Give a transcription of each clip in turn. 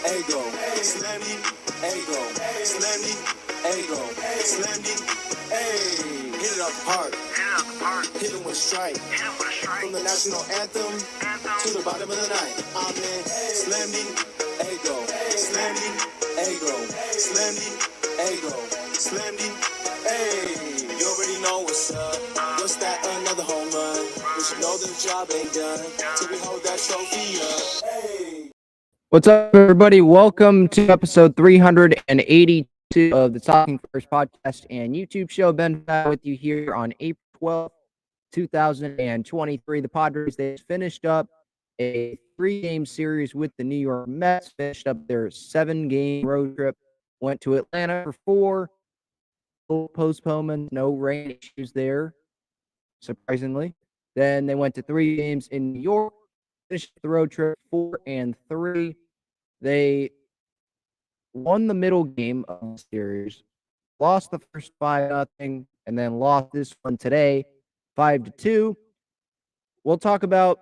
ego, slammy, ego, slammy, ego, slammy, ayy. Hit it up hard, hit him with a strike. From the national anthem to the bottom of the night. Amen. Slammy, ego, slammy, ego, slammy, ego, slammy, ayy. You already know what's up. What's that? Another home run. We should know the job ain't done till we hold that trophy up. Hey. What's up, everybody? Welcome to episode 382 of the Talking First podcast and YouTube show. Ben back with you here on April 12th, 2023. The Padres, they finished up a 3-game series with the New York Mets, finished up their 7-game road trip, went to Atlanta for 4. No postponements, no rain issues there, surprisingly. Then they went to 3 games in New York, finished the road trip 4-3. They won the middle game of the series, lost the first 5-0, and then lost this one today 5-2. We'll talk about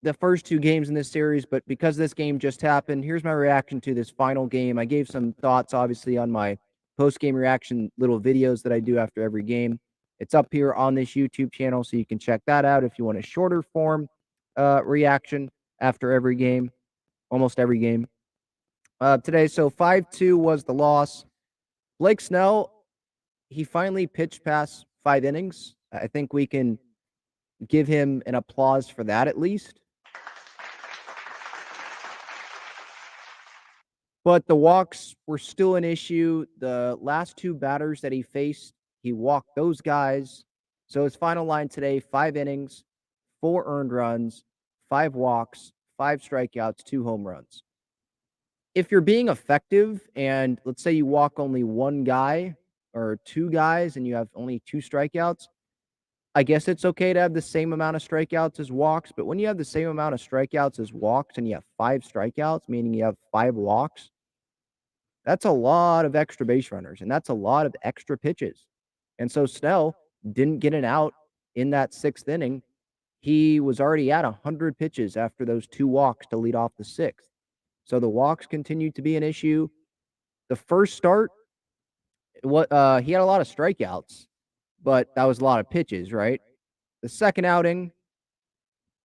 the first 2 games in this series, but because this game just happened, here's my reaction to this final game. I gave some thoughts, obviously, on my post-game reaction little videos that I do after every game. It's up here on this YouTube channel, so you can check that out if you want a shorter form reaction after every game, almost every game. Today, so 5-2 was the loss. Blake Snell, he finally pitched past 5 innings. I think we can give him an applause for that at least. But the walks were still an issue. The last 2 batters that he faced, he walked those guys. So his final line today, 5 innings, 4 earned runs, 5 walks, 5 strikeouts, 2 home runs. If you're being effective and let's say you walk only 1 guy or 2 guys and you have only 2 strikeouts, I guess it's okay to have the same amount of strikeouts as walks. But when you have the same amount of strikeouts as walks and you have 5 strikeouts, meaning you have 5 walks, that's a lot of extra base runners, and that's a lot of extra pitches. And so Snell didn't get an out in that 6th inning. He was already at 100 pitches after those 2 walks to lead off the 6th. So the walks continued to be an issue. The first start, he had a lot of strikeouts, but that was a lot of pitches, right? The second outing,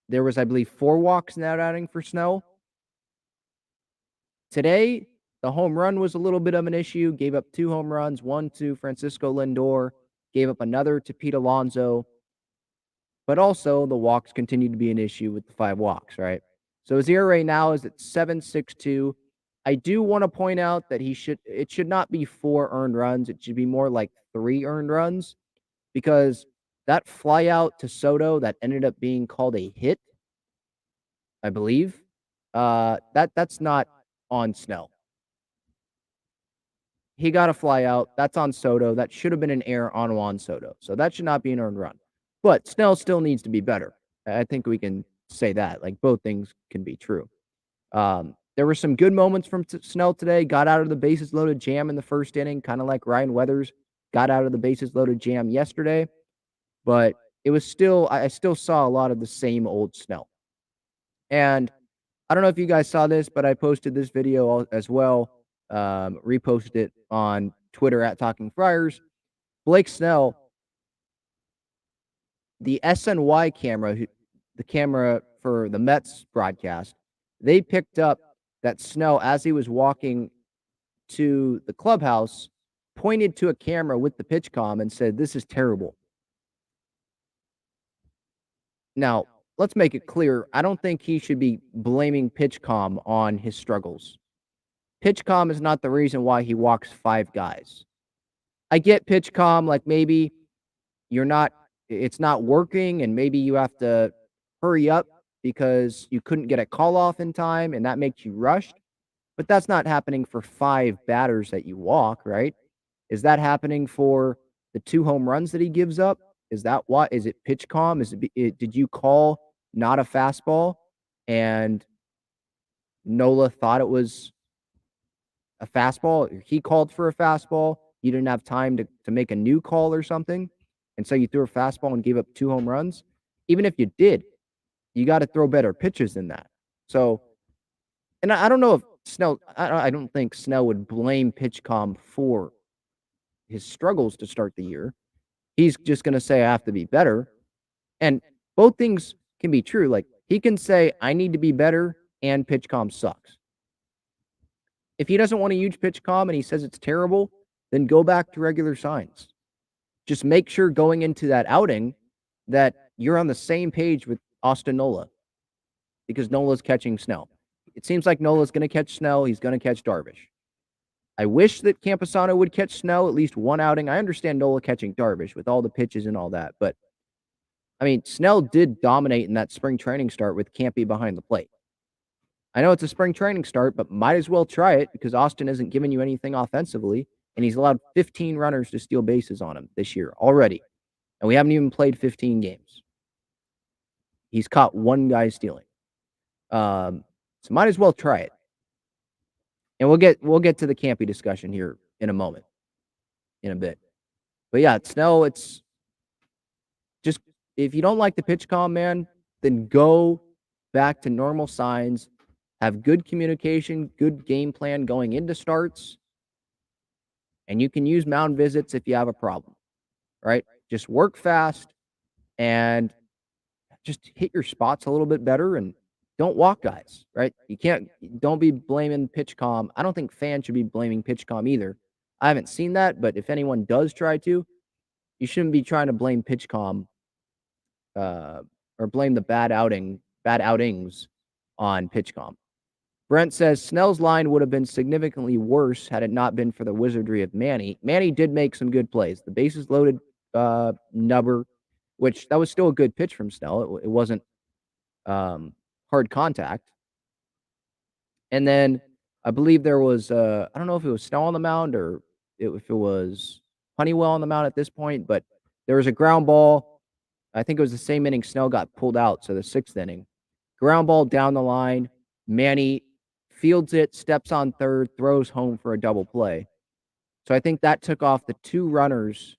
there was, I believe, 4 walks in that outing for Snell. Today, the home run was a little bit of an issue. Gave up 2 home runs, one to Francisco Lindor, gave up another to Pete Alonso. But also, the walks continued to be an issue with the 5 walks, right? So his ERA now is at 7.62. I do want to point out that it should not be 4 earned runs. It should be more like 3 earned runs, because that fly out to Soto that ended up being called a hit, I believe, that's not on Snell. He got a fly out. That's on Soto. That should have been an error on Juan Soto. So that should not be an earned run. But Snell still needs to be better. I think we can say that. Like, both things can be true. There were some good moments from Snell today. Got out of the bases loaded jam in the first inning, kind of like Ryan Weathers got out of the bases loaded jam yesterday. But it was still, I still saw a lot of the same old Snell. And I don't know if you guys saw this, but I posted this video as well. Reposted it on Twitter at Talking Friars. Blake Snell, the SNY camera, the camera for the Mets broadcast, they picked up that Snell, as he was walking to the clubhouse, pointed to a camera with the pitch comm and said, "This is terrible." Now, let's make it clear. I don't think he should be blaming pitchcom on his struggles. Pitchcom is not the reason why he walks 5 guys. I get pitchcom, like maybe it's not working and maybe you have to hurry up because you couldn't get a call off in time and that makes you rushed. But that's not happening for 5 batters that you walk, right? Is that happening for the 2 home runs that he gives up? Is that what? Is it pitchcom? Did you call not a fastball and Nola thought it was a fastball? He called for a fastball. You didn't have time to make a new call or something. And so you threw a fastball and gave up 2 home runs. Even if you did, you got to throw better pitches than that. So, and I don't know if Snell, I don't think Snell would blame PitchCom for his struggles to start the year. He's just going to say, I have to be better. And both things can be true. Like, he can say, I need to be better, and PitchCom sucks. If he doesn't want to use PitchCom and he says it's terrible, then go back to regular signs. Just make sure going into that outing that you're on the same page with Austin Nola, because Nola's catching Snell. It seems like Nola's going to catch Snell. He's going to catch Darvish. I wish that Campusano would catch Snell at least one outing. I understand Nola catching Darvish with all the pitches and all that, but I mean, Snell did dominate in that spring training start with Campy behind the plate. I know it's a spring training start, but might as well try it because Austin isn't giving you anything offensively, and he's allowed 15 runners to steal bases on him this year already, and we haven't even played 15 games. He's caught one guy stealing. So might as well try it. And we'll get to the Campy discussion here in a moment, in a bit. But yeah, Snell, it's just, if you don't like the pitch calm, man, then go back to normal signs. Have good communication, good game plan going into starts, and you can use mound visits if you have a problem, right? Just work fast and just hit your spots a little bit better and don't walk guys, right? Don't be blaming PitchCom. I don't think fans should be blaming PitchCom either. I haven't seen that, but if anyone does try to, you shouldn't be trying to blame PitchCom or blame the bad outings on PitchCom. Brent says Snell's line would have been significantly worse had it not been for the wizardry of Manny. Manny did make some good plays. The bases loaded nubber, which that was still a good pitch from Snell. It wasn't hard contact. And then I believe there was, I don't know if it was Snell on the mound or if it was Honeywell on the mound at this point, but there was a ground ball. I think it was the same inning Snell got pulled out, so the 6th inning. Ground ball down the line. Manny fields it, steps on third, throws home for a double play. So I think that took off the 2 runners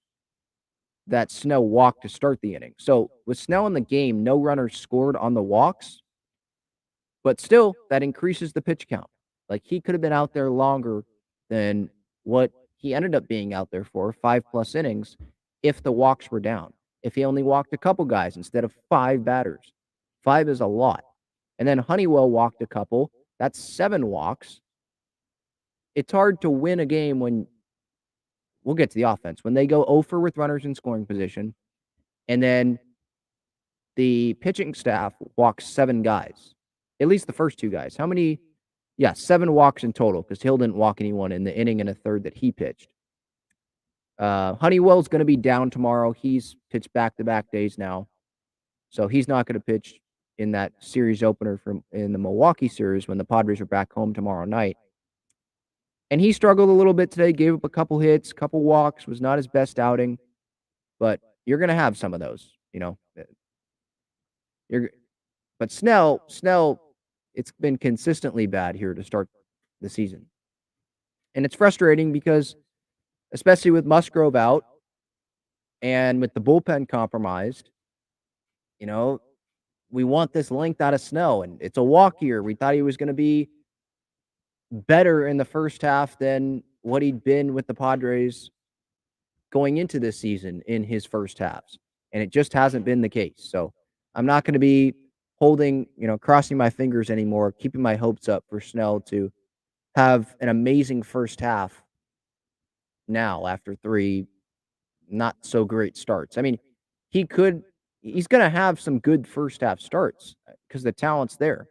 that Snell walked to start the inning. So with Snell in the game, no runners scored on the walks, but still that increases the pitch count. Like, he could have been out there longer than what he ended up being out there for, 5+ innings, if the walks were down. If he only walked a couple guys instead of 5 batters. 5 is a lot. And then Honeywell walked a couple. That's 7 walks. It's hard to win a game when, we'll get to the offense, when they go 0 with runners in scoring position, and then the pitching staff walks 7 guys, at least the first 2 guys. How many? Yeah, 7 walks in total because Hill didn't walk anyone in the inning and a third that he pitched. Honeywell's going to be down tomorrow. He's pitched back-to-back days now, so he's not going to pitch in that series opener in the Milwaukee series when the Padres are back home tomorrow night. And he struggled a little bit today, gave up a couple hits, couple walks, was not his best outing. But you're going to have some of those, you know. But Snell, it's been consistently bad here to start the season. And it's frustrating because, especially with Musgrove out and with the bullpen compromised, you know, we want this length out of Snell, and it's a walk year. We thought he was going to be better in the first half than what he'd been with the Padres going into this season in his first halves, and it just hasn't been the case. So I'm not going to be crossing my fingers anymore, keeping my hopes up for Snell to have an amazing first half now after 3 not so great starts. I mean, he's going to have some good first half starts because the talent's there,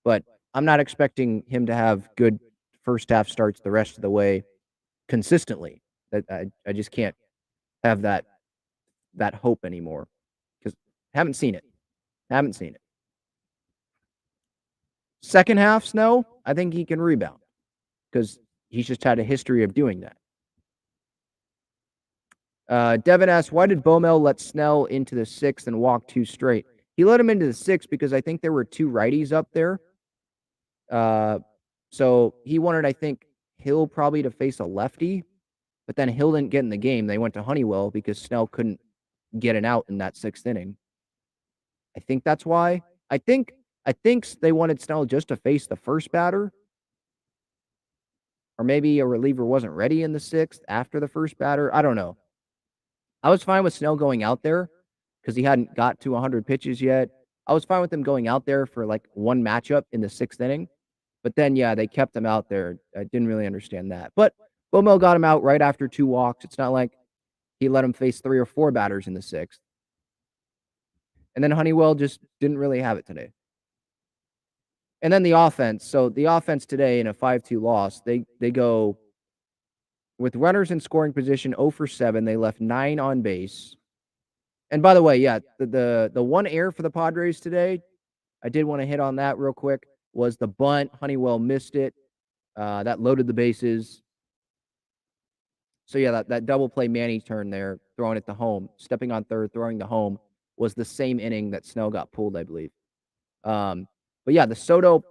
but I'm not expecting him to have good first half starts the rest of the way consistently. I just can't have that hope anymore because haven't seen it. Second half, Snow, I think he can rebound because he's just had a history of doing that. Devin asks, why did Baumel let Snell into the 6th and walk 2 straight? He let him into the 6th because I think there were 2 righties up there. So he wanted, I think, Hill probably to face a lefty, but then Hill didn't get in the game. They went to Honeywell because Snell couldn't get an out in that 6th inning. I think that's why. I think they wanted Snell just to face the first batter, or maybe a reliever wasn't ready in the 6th after the first batter. I don't know. I was fine with Snell going out there because he hadn't got to 100 pitches yet. I was fine with him going out there for like one matchup in the 6th inning. But then, yeah, they kept him out there. I didn't really understand that. But Bomel got him out right after 2 walks. It's not like he let him face 3 or 4 batters in the 6th. And then Honeywell just didn't really have it today. And then the offense. So the offense today in a 5-2 loss, they go with runners in scoring position 0 for 7. They left 9 on base. And by the way, yeah, the one error for the Padres today, I did want to hit on that real quick, was the bunt. Honeywell missed it. That loaded the bases. So, yeah, that double play Manny turn there, throwing it to home, stepping on third, throwing to home, was the same inning that Snell got pulled, I believe. But, yeah, the Soto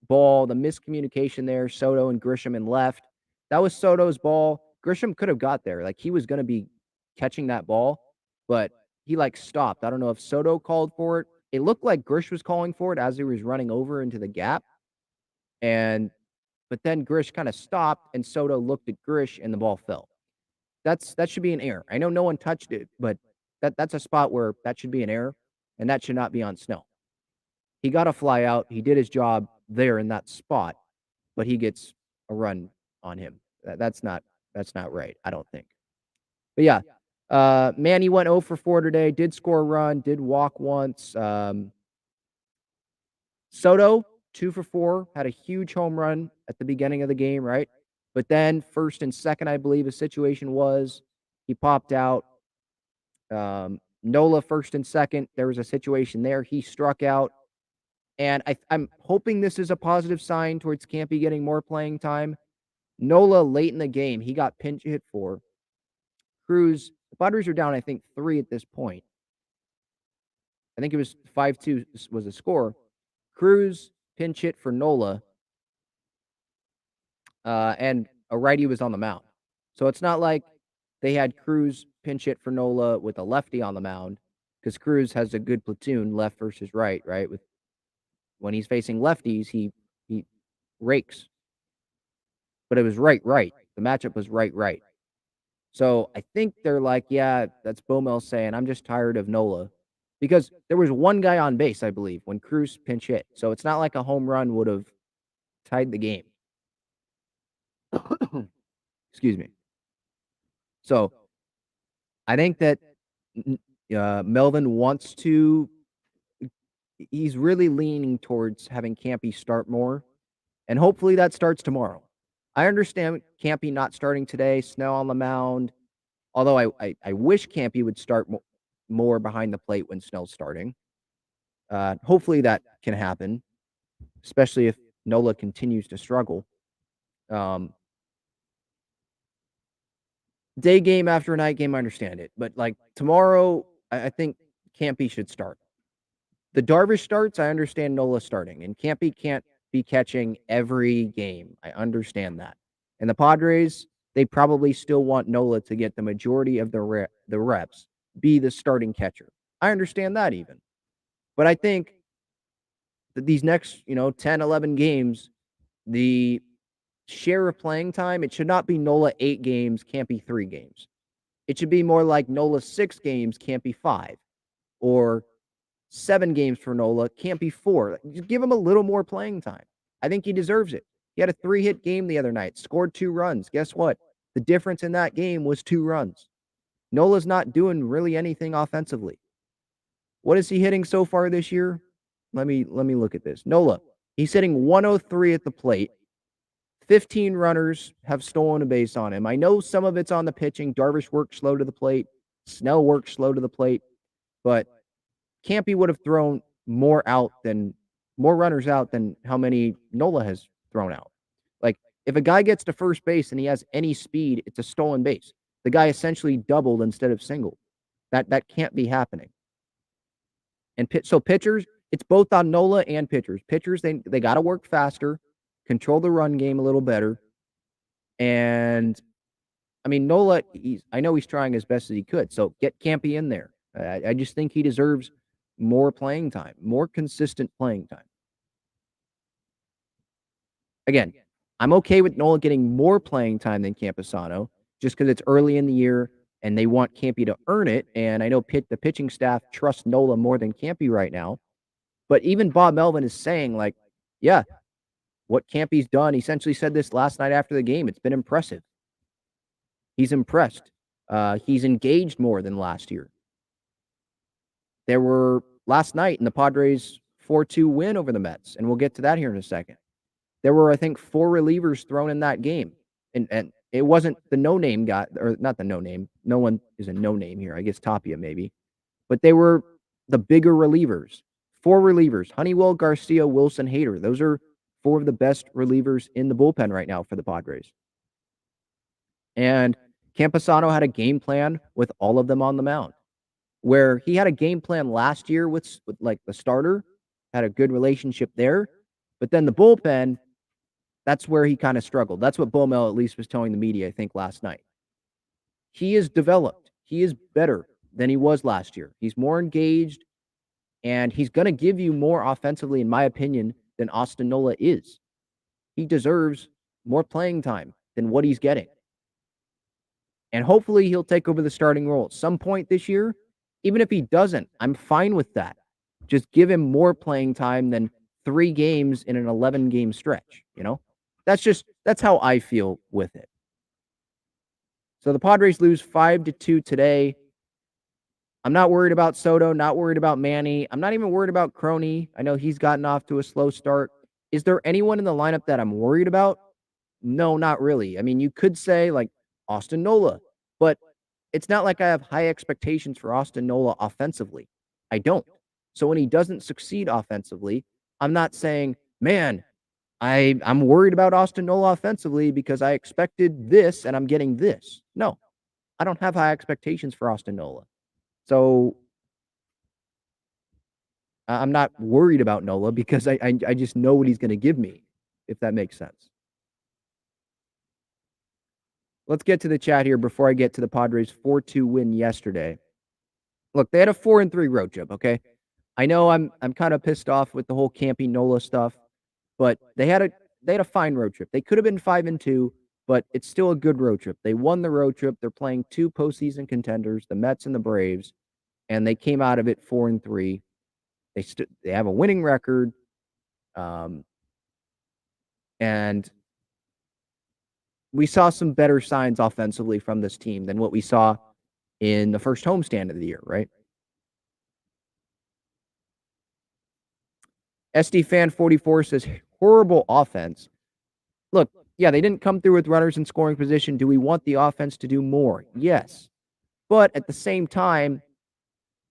ball, the miscommunication there, Soto and Grisham in left, that was Soto's ball. Grisham could have got there. Like, he was going to be catching that ball, but he, like, stopped. I don't know if Soto called for it. It looked like Grish was calling for it as he was running over into the gap. But then Grish kind of stopped, and Soto looked at Grish, and the ball fell. That should be an error. I know no one touched it, but that's a spot where that should be an error, and that should not be on Snell. He got a fly out. He did his job there in that spot, but he gets a run on him. That's not right, I don't think. But yeah, Manny went 0 for 4 today. Did score a run. Did walk once. Soto 2 for 4, had a huge home run at the beginning of the game, right? But then first and second, I believe the situation was, he popped out. Nola first and second, there was a situation there. He struck out. And I'm hoping this is a positive sign towards Campy getting more playing time. Nola, late in the game, he got pinch hit for. Cruz, the Padres are down, I think, 3 at this point. I think it was 5-2 was the score. Cruz pinch hit for Nola, and a righty was on the mound. So it's not like they had Cruz pinch hit for Nola with a lefty on the mound, because Cruz has a good platoon, left versus right? When he's facing lefties, he rakes. But it was right. The matchup was right. So I think they're like, yeah, that's Bomel saying, I'm just tired of Nola. Because there was one guy on base, I believe, when Cruz pinch hit. So it's not like a home run would have tied the game. Excuse me. So I think that Melvin wants to, he's really leaning towards having Campy start more. And hopefully that starts tomorrow. I understand Campy not starting today, Snell on the mound. Although I wish Campy would start more behind the plate when Snell's starting. Hopefully that can happen, especially if Nola continues to struggle. Day game after night game, I understand it. But, like, tomorrow, I think Campy should start. The Darvish starts, I understand Nola starting. And Campy can't be catching every game. I understand that. And the Padres, they probably still want Nola to get the majority of the reps, be the starting catcher. I understand that even. But I think that these next, 10, 11 games, the share of playing time, it should not be Nola 8 games, Campy 3 games. It should be more like Nola 6 games, Campy 5. Or 7 games for Nola, Campy 4. Just give him a little more playing time. I think he deserves it. He had a 3-hit game the other night, scored 2 runs. Guess what? The difference in that game was 2 runs. Nola's not doing really anything offensively. What is he hitting so far this year? Let me look at this. Nola, he's hitting 103 at the plate. 15 runners have stolen a base on him. I know some of it's on the pitching. Darvish worked slow to the plate. Snell worked slow to the plate. But Campy would have thrown more runners out than how many Nola has thrown out. Like, if a guy gets to first base and he has any speed, it's a stolen base. The guy essentially doubled instead of singled. That can't be happening. And so pitchers, it's both on Nola and pitchers. Pitchers, they got to work faster, control the run game a little better. And, I mean, Nola, I know he's trying as best as he could. So get Campy in there. I just think he deserves more playing time, more consistent playing time. Again, I'm okay with Nola getting more playing time than Campusano just because it's early in the year and they want Campy to earn it. And I know the pitching staff trusts Nola more than Campy right now. But even Bob Melvin is saying, like, yeah, what Campy's done, he essentially said this last night after the game. It's been impressive. He's impressed. He's engaged more than last year. There were last night in the Padres 4-2 win over the Mets, and we'll get to that here in a second. There were, I think, 4 relievers thrown in that game. And it wasn't the no-name guy, or not the no-name. No one is a no-name here. I guess Tapia maybe. But they were the bigger relievers. 4 relievers. Honeywell, Garcia, Wilson, Hader. Those are 4 of the best relievers in the bullpen right now for the Padres. And Campusano had a game plan with all of them on the mound, where he had a game plan last year with like the starter, had a good relationship there. But then the bullpen, that's where he kind of struggled. That's what Bomel at least was telling the media, I think, last night. He is developed. He is better than he was last year. He's more engaged, and he's going to give you more offensively, in my opinion, than Austin Nola is. He deserves more playing time than what he's getting. And hopefully he'll take over the starting role at some point this year. Even if he doesn't, I'm fine with that. Just give him more playing time than 3 games in an 11-game stretch, you know? That's how I feel with it. So the Padres lose 5-2 today. I'm not worried about Soto, not worried about Manny. I'm not even worried about Crony. I know he's gotten off to a slow start. Is there anyone in the lineup that I'm worried about? No, not really. I mean, you could say like Austin Nola, but it's not like I have high expectations for Austin Nola offensively. I don't. So when he doesn't succeed offensively, I'm not saying, man, I'm worried about Austin Nola offensively because I expected this and I'm getting this. No, I don't have high expectations for Austin Nola. So I'm not worried about Nola because I just know what he's going to give me, if that makes sense. Let's get to the chat here before I get to the Padres 4-2 win yesterday. Look, they had a 4-3 road trip, okay? I know I'm kind of pissed off with the whole Campy Nola stuff, but they had a fine road trip. They could have been 5-2, but it's still a good road trip. They won the road trip. They're playing 2 postseason contenders, the Mets and the Braves, and they came out of it 4-3. They have a winning record, and we saw some better signs offensively from this team than what we saw in the first homestand of the year, right? SD Fan 44 says horrible offense. Look, yeah, they didn't come through with runners in scoring position. Do we want the offense to do more? Yes. But at the same time,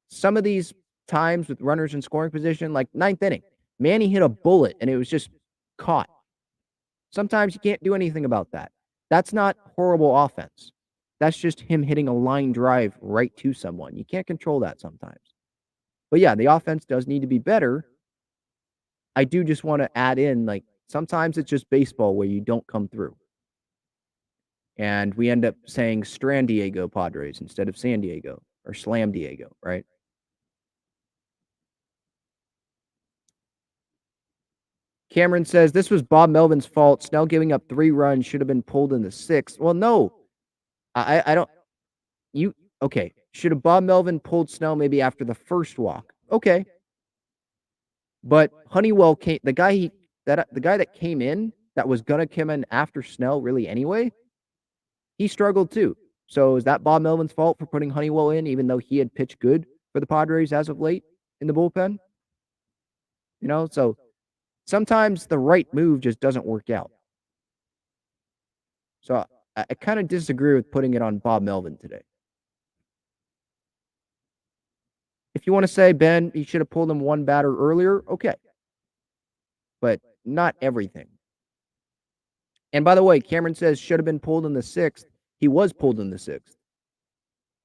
some of these times with runners in scoring position, like 9th inning, Manny hit a bullet and it was just caught. Sometimes you can't do anything about that. That's not horrible offense. That's just him hitting a line drive right to someone. You can't control that sometimes. But yeah, the offense does need to be better. I do just want to add in, like, sometimes it's just baseball where you don't come through. And we end up saying Strand Diego Padres instead of San Diego or Slam Diego, right? Cameron says this was Bob Melvin's fault. Snell giving up 3 runs should have been pulled in the 6th. Well, no. I don't. Okay. Should have Bob Melvin pulled Snell maybe after the first walk? Okay. But Honeywell came, the guy that came in that was gonna come in after Snell really anyway, he struggled too. So is that Bob Melvin's fault for putting Honeywell in, even though he had pitched good for the Padres as of late in the bullpen? You know, so sometimes the right move just doesn't work out. So I kind of disagree with putting it on Bob Melvin today. If you want to say, Ben, he should have pulled him 1 batter earlier, okay. But not everything. And by the way, Cameron says should have been pulled in the 6th. He was pulled in the 6th.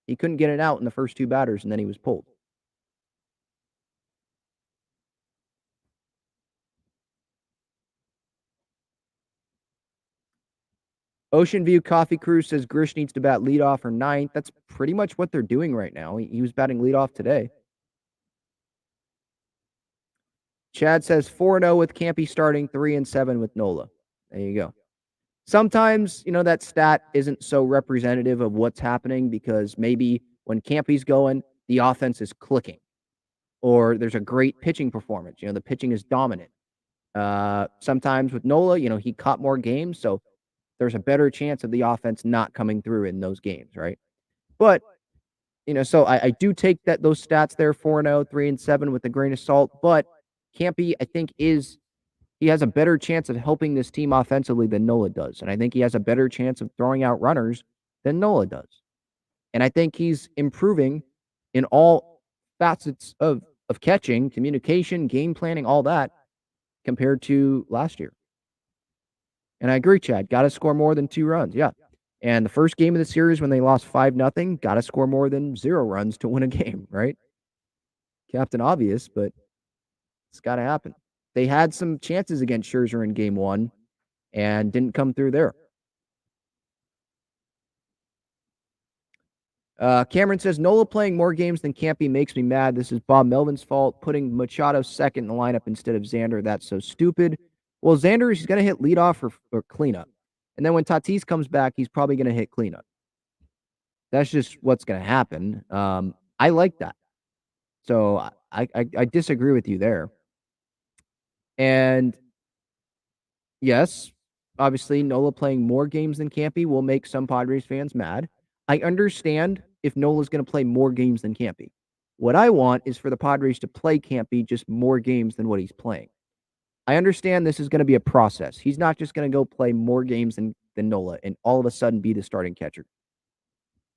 He couldn't get it out in the first 2 batters, and then he was pulled. Ocean View Coffee Crew says Grish needs to bat leadoff or 9th. That's pretty much what they're doing right now. He was batting leadoff today. Chad says 4-0 with Campy starting, 3-7 with Nola. There you go. Sometimes, that stat isn't so representative of what's happening because maybe when Campy's going, the offense is clicking or there's a great pitching performance. The pitching is dominant. Sometimes with Nola, he caught more games, so there's a better chance of the offense not coming through in those games, right? But, so I do take those stats there, 4-0, 3-7 with a grain of salt, but Campy, I think, he has a better chance of helping this team offensively than Nola does. And I think he has a better chance of throwing out runners than Nola does. And I think he's improving in all facets of catching, communication, game planning, all that compared to last year. And I agree, Chad. Got to score more than 2 runs. Yeah. And the first game of the series when they lost 5-0, got to score more than 0 runs to win a game, right? Captain Obvious, but it's got to happen. They had some chances against Scherzer in game 1 and didn't come through there. Cameron says, Nola playing more games than Campy makes me mad. This is Bob Melvin's fault. Putting Machado second in the lineup instead of Xander, that's so stupid. Well, Xander, he's going to hit leadoff or cleanup. And then when Tatis comes back, he's probably going to hit cleanup. That's just what's going to happen. I like that. So I disagree with you there. And yes, obviously, Nola playing more games than Campy will make some Padres fans mad. I understand if Nola's going to play more games than Campy. What I want is for the Padres to play Campy just more games than what he's playing. I understand this is going to be a process. He's not just going to go play more games than Nola and all of a sudden be the starting catcher.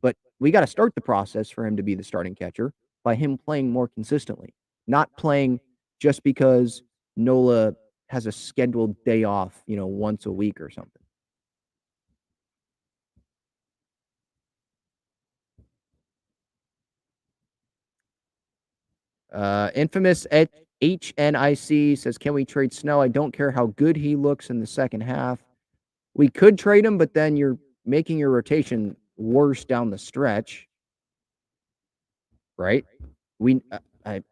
But we got to start the process for him to be the starting catcher by him playing more consistently, not playing just because Nola has a scheduled day off, once a week or something. Infamous at HNIC says, can we trade Snell? I don't care how good he looks in the second half. We could trade him, but then you're making your rotation worse down the stretch, right? I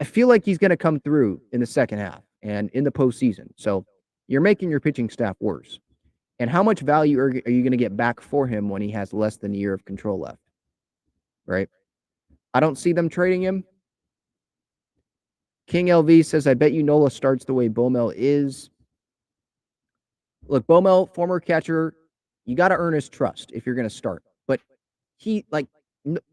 feel like he's going to come through in the second half and in the postseason. So you're making your pitching staff worse. And how much value are you going to get back for him when he has less than a year of control left, right? I don't see them trading him. King LV says, I bet you Nola starts the way Bomel is. Look, Bomel, former catcher, you got to earn his trust if you're going to start. But he,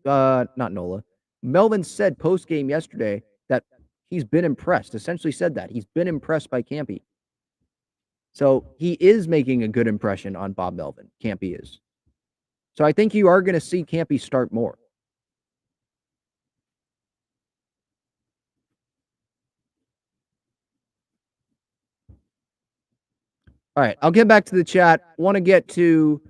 not Nola, Melvin said post-game yesterday that he's been impressed, essentially said that. He's been impressed by Campy. So he is making a good impression on Bob Melvin. Campy is. So I think you are going to see Campy start more. All right, I'll get back to the chat. Want to get to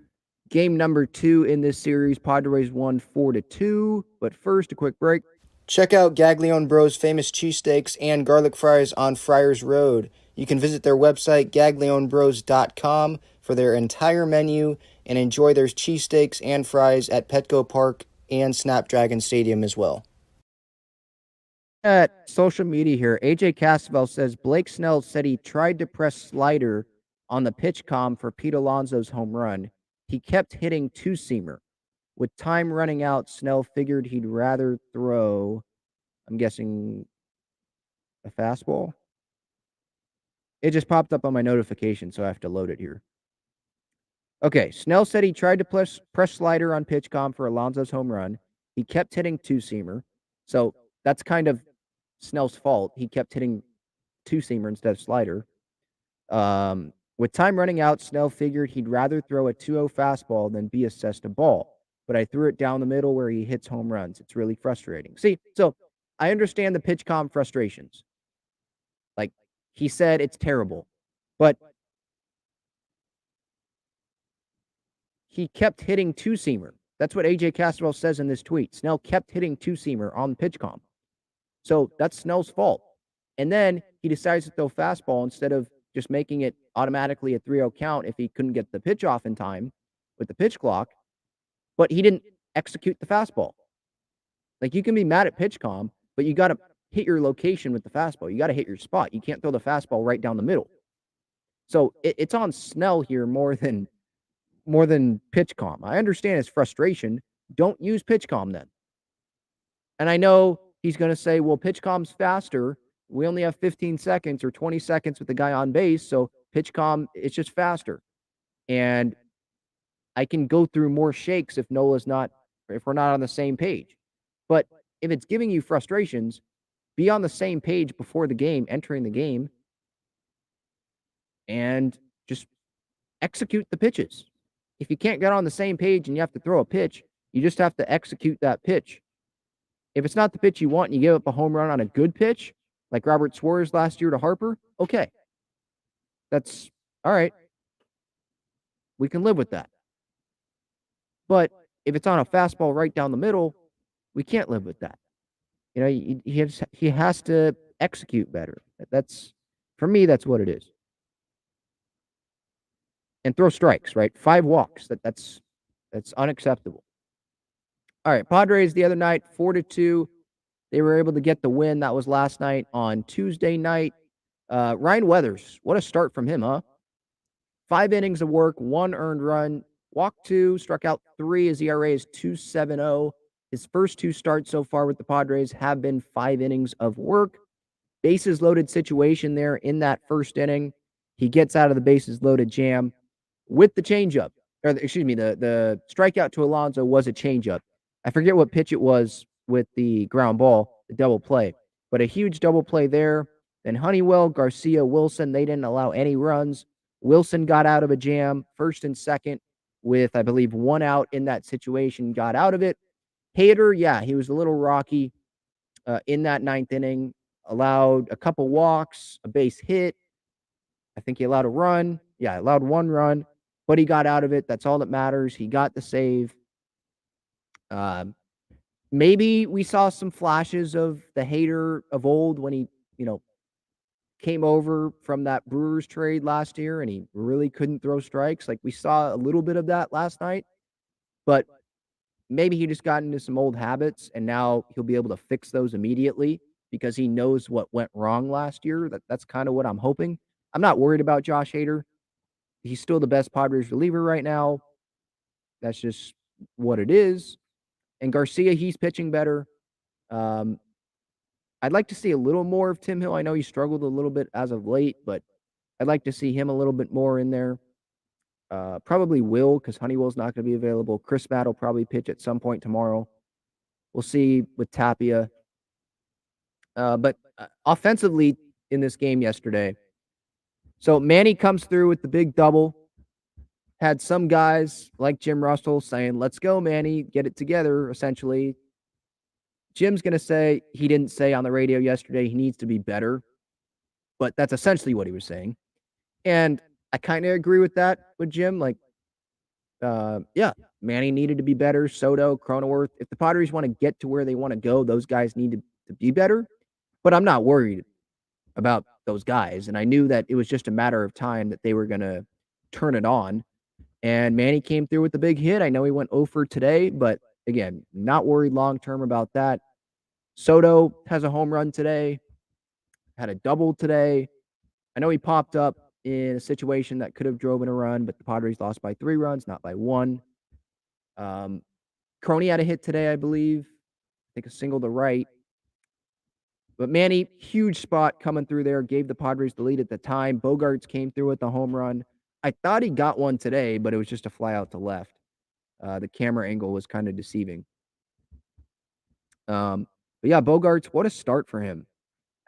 game number 2 in this series. Padres won 4-2. But first, a quick break. Check out Gaglione Bros' famous cheesesteaks and garlic fries on Friars Road. You can visit their website, gaglionebros.com, for their entire menu and enjoy their cheesesteaks and fries at Petco Park and Snapdragon Stadium as well. At social media here, AJ Cassavell says Blake Snell said he tried to press slider on the pitch comm for Pete Alonso's home run. He kept hitting two-seamer. With time running out, Snell figured he'd rather throw, I'm guessing, a fastball. It just popped up on my notification, so I have to load it here. Okay, Snell said he tried to press slider on pitch comm for Alonso's home run. He kept hitting two-seamer. So that's kind of Snell's fault. He kept hitting two-seamer instead of slider. With time running out, Snell figured he'd rather throw a 2-0 fastball than be assessed a ball. But I threw it down the middle where he hits home runs. It's really frustrating. See, so I understand the pitch comm frustrations. Like, he said it's terrible. But he kept hitting two-seamer. That's what AJ Cassavell says in this tweet. Snell kept hitting two-seamer on pitch comm. So that's Snell's fault. And then he decides to throw fastball instead of just making it automatically a 3-0 count if he couldn't get the pitch off in time with the pitch clock. But he didn't execute the fastball. Like, you can be mad at pitch comm, but you got to hit your location with the fastball. You got to hit your spot. You can't throw the fastball right down the middle. So it's on Snell here more than more than pitch calm. I understand his frustration. Don't use pitch calm then. And I know he's going to say, well, pitch calm's faster. We only have 15 seconds or 20 seconds with the guy on base. So pitch calm, it's just faster. And I can go through more shakes if if we're not on the same page. But if it's giving you frustrations, be on the same page before the game, entering the game, and just execute the pitches. If you can't get on the same page and you have to throw a pitch, you just have to execute that pitch. If it's not the pitch you want and you give up a home run on a good pitch, like Robert Suarez last year to Harper, okay. That's all right. We can live with that. But if it's on a fastball right down the middle, we can't live with that. You know, he has to execute better. That's, for me, that's what it is. And throw strikes, right? 5 walks. That's unacceptable. All right, Padres the other night, 4-2. They were able to get the win. That was last night. On Tuesday night, Ryan Weathers, what a start from him, huh? 5 innings of work, 1 earned run, walked 2, struck out 3. His ERA is 2.70. His first 2 starts so far with the Padres have been 5 innings of work. Bases loaded situation there in that first inning. He gets out of the bases loaded jam with the changeup. Or excuse me, the strikeout to Alonso was a changeup. I forget what pitch it was with the ground ball, the double play, but a huge double play there. Then Honeywell, Garcia, Wilson, they didn't allow any runs. Wilson got out of a jam, first and second, with, I believe, 1 out in that situation, got out of it. Hader, yeah, he was a little rocky in that 9th inning, allowed a couple walks, a base hit. I think he allowed a run. Yeah, allowed 1 run, but he got out of it. That's all that matters. He got the save. Maybe we saw some flashes of the Hader of old when he, came over from that Brewers trade last year and he really couldn't throw strikes. Like, we saw a little bit of that last night, but maybe he just got into some old habits and now he'll be able to fix those immediately because he knows what went wrong last year. That's kind of what I'm hoping. I'm not worried about Josh Hader. He's still the best Padres reliever right now. That's just what it is. And Garcia, he's pitching better. I'd like to see a little more of Tim Hill. I know he struggled a little bit as of late, but I'd like to see him a little bit more in there. Probably Will, because Honeywell's not going to be available. Chris Matt will probably pitch at some point tomorrow. We'll see with Tapia. But offensively in this game yesterday, so Manny comes through with the big double. Had some guys like Jim Russell saying, let's go, Manny, get it together, essentially. Jim's going to say, he didn't say on the radio yesterday, he needs to be better. But that's essentially what he was saying. And I kind of agree with that with Jim. Like, yeah, Manny needed to be better. Soto, Cronenworth. If the Padres want to get to where they want to go, those guys need to be better. But I'm not worried about those guys. And I knew that it was just a matter of time that they were going to turn it on. And Manny came through with the big hit. I know he went 0 for today, but again, not worried long-term about that. Soto has a home run today, had a double today. I know he popped up in a situation that could have driven a run, but the Padres lost by 3 runs, not by 1. Crony had a hit today, I believe. I think a single to right. But Manny, huge spot coming through there, gave the Padres the lead at the time. Bogarts came through with the home run. I thought he got one today, but it was just a fly out to left. The camera angle was kind of deceiving. But yeah, Bogarts, what a start for him.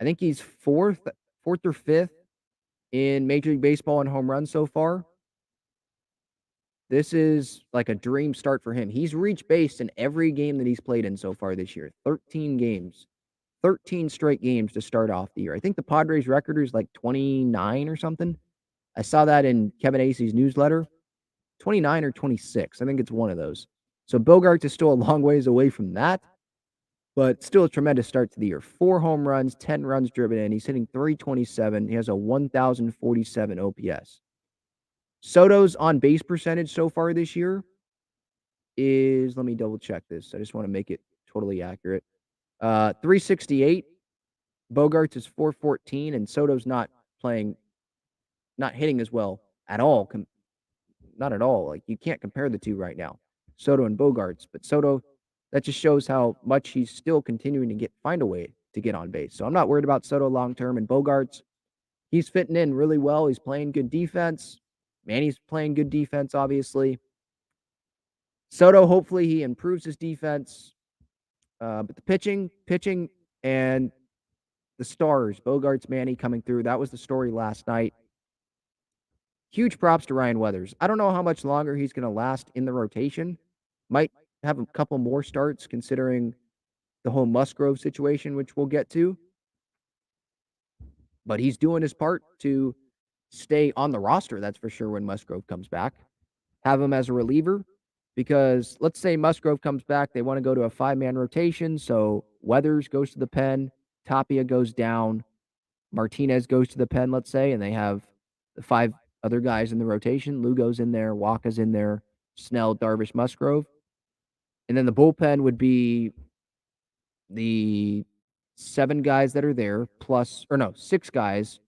I think he's fourth or 5th in Major League Baseball in home runs so far. This is like a dream start for him. He's reached base in every game that he's played in so far this year. 13 games. 13 straight games to start off the year. I think the Padres record is like 29 or something. I saw that in Kevin Acey's newsletter. 29 or 26. I think it's one of those. So Bogarts is still a long ways away from that, but still a tremendous start to the year. 4 home runs, 10 runs driven in. He's hitting .327. He has a 1,047 OPS. Soto's on base percentage so far this year is, let me double check this. I just want to make it totally accurate. 368. Bogarts is 414, and Soto's not hitting as well at all. not at all. Like, you can't compare the two right now, Soto and Bogarts. But Soto, that just shows how much he's still continuing to find a way to get on base. So I'm not worried about Soto long term. And Bogarts, he's fitting in really well. He's playing good defense. Manny's playing good defense, obviously. Soto, hopefully he improves his defense. But the pitching, and the stars, Bogarts, Manny coming through. That was the story last night. Huge props to Ryan Weathers. I don't know how much longer he's going to last in the rotation. Might have a couple more starts considering the whole Musgrove situation, which we'll get to. But he's doing his part to stay on the roster, that's for sure, when Musgrove comes back. Have him as a reliever, because let's say Musgrove comes back, they want to go to a 5-man rotation, so Weathers goes to the pen, Tapia goes down, Martinez goes to the pen, let's say, and they have the 5 other guys in the rotation. Lugo's in there, Waka's in there, Snell, Darvish, Musgrove. And then the bullpen would be the 7 guys that are there, plus, or no, 6 guys,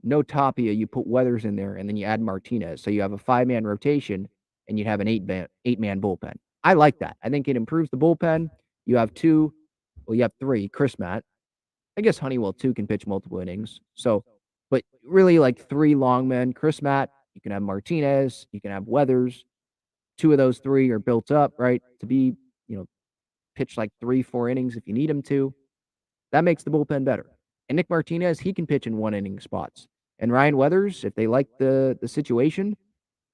no Tapia, you put Weathers in there, and then you add Martinez. So you have a 5-man rotation, and you'd have an 8-man bullpen. I like that. I think it improves the bullpen. You have 3, Chris Matt. I guess Honeywell, too, can pitch multiple innings. So, but really, like 3 long men. Chris Matt, you can have Martinez, you can have Weathers. 2 of those 3 are built up, right, to be, pitch like 3-4 innings if you need him to. That makes the bullpen better. And Nick Martinez, he can pitch in 1-inning spots. And Ryan Weathers, if they like the situation,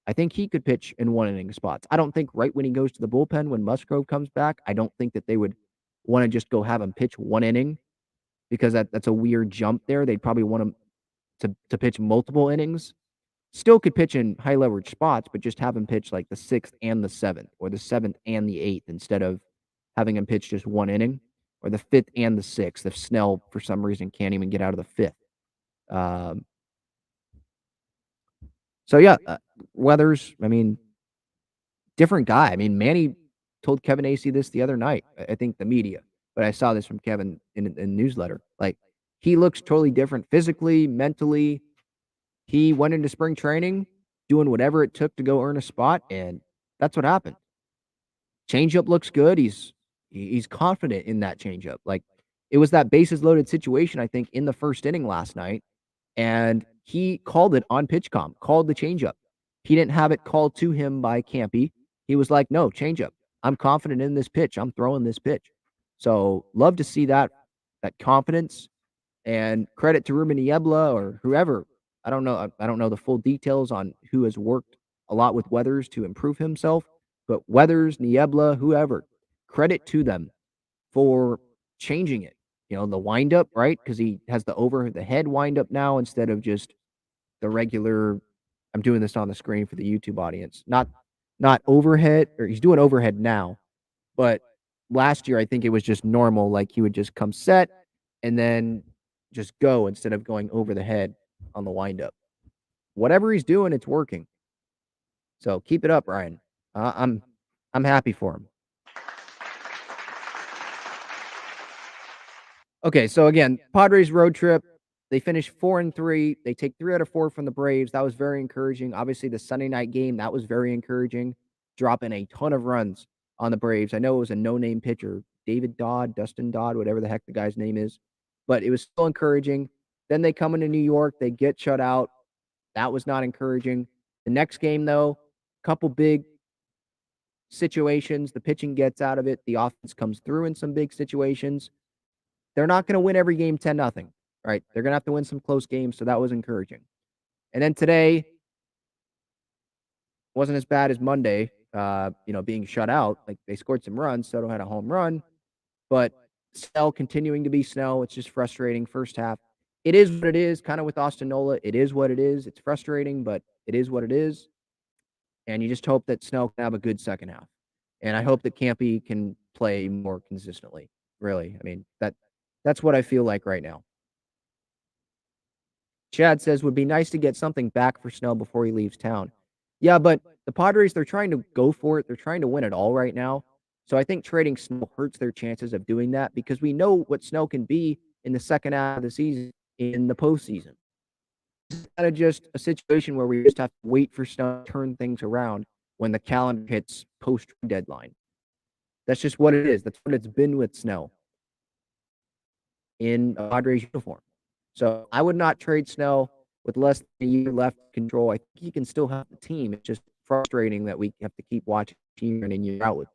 I think he could pitch in 1-inning spots. I don't think right when he goes to the bullpen, when Musgrove comes back, I don't think that they would want to just go have him pitch 1 inning, because that's a weird jump there. They'd probably want him to pitch multiple innings. Still could pitch in high leverage spots, but just have him pitch like the 6th and the 7th, or the 7th and the 8th, instead of having him pitch just 1 inning, or the 5th and the 6th if Snell, for some reason, can't even get out of the 5th. So, yeah, Weathers, I mean, different guy. I mean, Manny told Kevin Acee this the other night, I think the media, but I saw this from Kevin in a newsletter. Like, he looks totally different physically, mentally. He went into spring training doing whatever it took to go earn a spot, and that's what happened. Changeup looks good. He's confident in that changeup. Like, it was that bases loaded situation, I think, in the first inning last night, and he called it on PitchCom, called the changeup. He didn't have it called to him by Campy. He was like, no, changeup. I'm confident in this pitch. I'm throwing this pitch. So love to see that confidence, and credit to Ruben Niebla or whoever. I don't know the full details on who has worked a lot with Weathers to improve himself, but Weathers, Niebla, whoever, credit to them for changing it. The windup, right? Because he has the over the head windup now instead of just the regular. I'm doing this on the screen for the YouTube audience. Not overhead, or he's doing overhead now, but last year I think it was just normal. Like, he would just come set and then just go instead of going over the head on the windup. Whatever he's doing, it's working. So keep it up, Ryan. I'm happy for him. Okay, so again, Padres road trip. They finished 4-3. They take 3 out of 4 from the Braves. That was very encouraging. Obviously, the Sunday night game, that was very encouraging. Dropping a ton of runs on the Braves. I know it was a no-name pitcher, David Dodd, Dustin Dodd, whatever the heck the guy's name is. But it was still encouraging. Then they come into New York. They get shut out. That was not encouraging. The next game, though, couple big situations. The pitching gets out of it. The offense comes through in some big situations. They're not going to win every game 10-0, right? They're going to have to win some close games, so that was encouraging. And then today wasn't as bad as Monday, being shut out. Like, they scored some runs. Soto had a home run, but Snell continuing to be Snell. It's just frustrating first half. It is what it is, kind of with Austin Nola. It is what it is. It's frustrating, but it is what it is. And you just hope that Snell can have a good second half. And I hope that Campy can play more consistently, really. I mean, that's what I feel like right now. Chad says, would be nice to get something back for Snell before he leaves town. Yeah, but the Padres, they're trying to go for it. They're trying to win it all right now. So I think trading Snell hurts their chances of doing that, because we know what Snell can be in the second half of the season, in the postseason. It's kind of just a situation where we just have to wait for snow to turn things around when the calendar hits post deadline. That's just what it is. That's what it's been with Snell in a Padres uniform. So I would not trade Snell with less than a year left to control. I think he can still have the team. It's just frustrating that we have to keep watching year in and year out with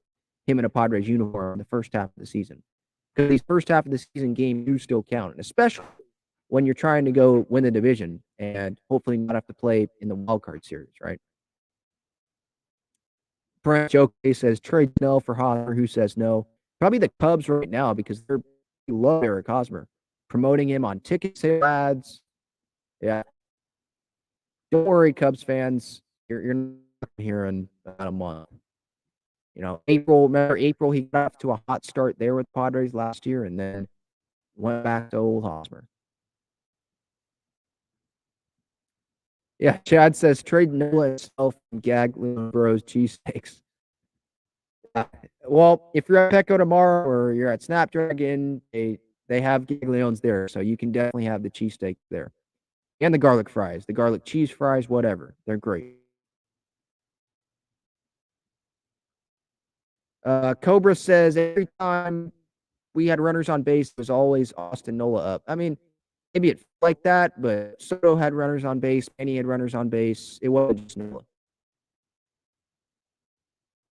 him in a Padres uniform in the first half of the season. Because these first half of the season games do still count, and especially when you're trying to go win the division and hopefully not have to play in the wild card series, right? Brent Joke says trade Snell for Hosmer. Who says no? Probably the Cubs right now because they love Eric Hosmer, promoting him on ticket sale ads. Yeah, don't worry, Cubs fans. You're not here in about a month. You know, remember April, he got off to a hot start there with Padres last year and then went back to old Hosmer. Yeah, Chad says trade Nola itself and gag Bros cheesesteaks. Well, if you're at Petco tomorrow or you're at Snapdragon, they have Gaglions there, so you can definitely have the cheesesteak there. And the garlic fries, the garlic cheese fries, whatever. They're great. Cobra says every time we had runners on base, it was always Austin Nola up. I mean, maybe it like that, but Soto had runners on base, Penny had runners on base. It wasn't just Nola.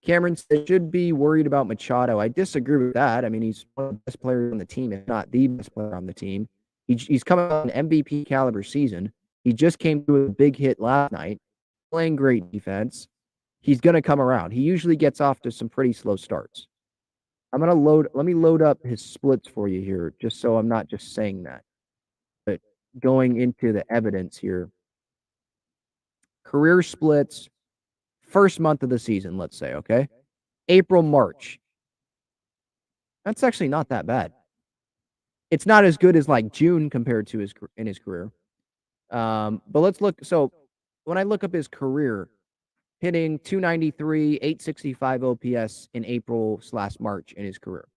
Cameron said should be worried about Machado. I disagree with that. I mean, he's one of the best players on the team, if not the best player on the team. He's coming off an MVP caliber season. He just came to a big hit last night, playing great defense. He's going to come around. He usually gets off to some pretty slow starts. Let me load up his splits for you here, just so I'm not just saying that, but going into the evidence here. Career splits, first month of the season, let's say, okay? April, March. That's actually not that bad. It's not as good as like June compared to his career. But let's look. So when I look up his career, hitting 293, 865 OPS in April/March in his career.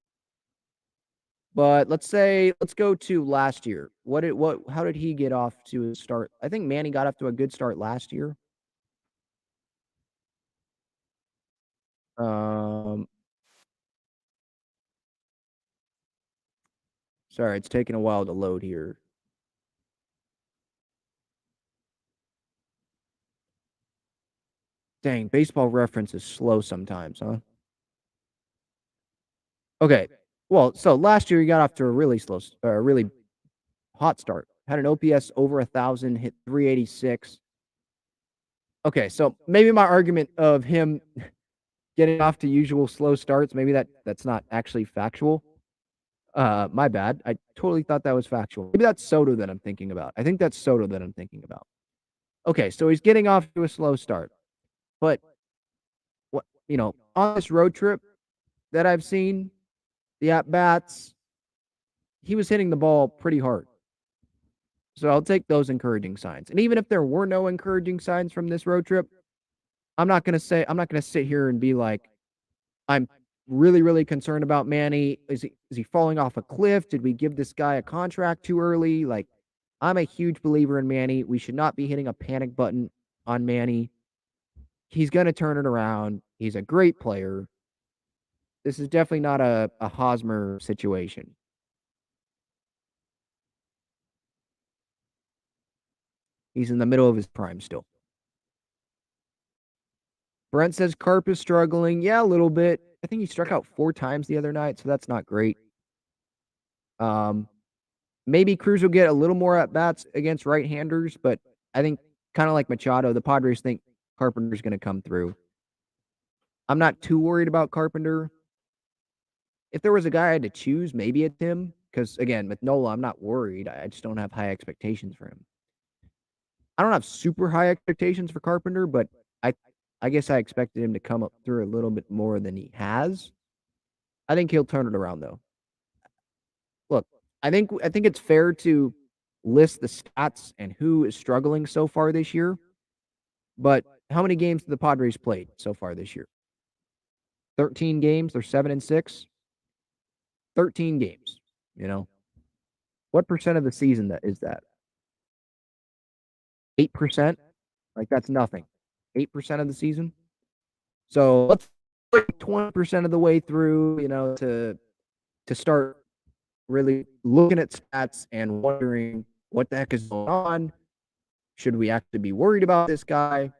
But let's go to last year. How did he get off to a start? I think Manny got off to a good start last year. Sorry, it's taking a while to load here. Dang, Baseball Reference is slow sometimes, huh? Okay. Well, so last year he got off to a really really hot start. Had an OPS over 1,000, hit 386. Okay, so maybe my argument of him getting off to usual slow starts, maybe that's not actually factual. My bad. I totally thought that was factual. Maybe that's Soto that I'm thinking about. I think that's Soto that I'm thinking about. Okay, so he's getting off to a slow start. But on this road trip that I've seen, the at-bats, he was hitting the ball pretty hard. So I'll take those encouraging signs. And even if there were no encouraging signs from this road trip, I'm not going to sit here and be like, I'm really, really concerned about Manny. Is he falling off a cliff? Did we give this guy a contract too early? Like, I'm a huge believer in Manny. We should not be hitting a panic button on Manny. He's going to turn it around. He's a great player. This is definitely not a Hosmer situation. He's in the middle of his prime still. Brent says Carp is struggling. Yeah, a little bit. I think he struck out 4 times the other night, so that's not great. Maybe Cruz will get a little more at bats against right-handers, but I think kind of like Machado, the Padres think Carpenter's going to come through. I'm not too worried about Carpenter. If there was a guy I had to choose, maybe it's him. Because, again, with Nola, I'm not worried. I just don't have high expectations for him. I don't have super high expectations for Carpenter, but I guess I expected him to come up through a little bit more than he has. I think he'll turn it around, though. Look, I think it's fair to list the stats and who is struggling so far this year. But how many games have the Padres played so far this year? 13 games. They're 7-6. 13 games. What percent of the season is that? 8%. Like, that's nothing. 8% of the season. So let's 20% of the way through, to start really looking at stats and wondering what the heck is going on. Should we actually be worried about this guy?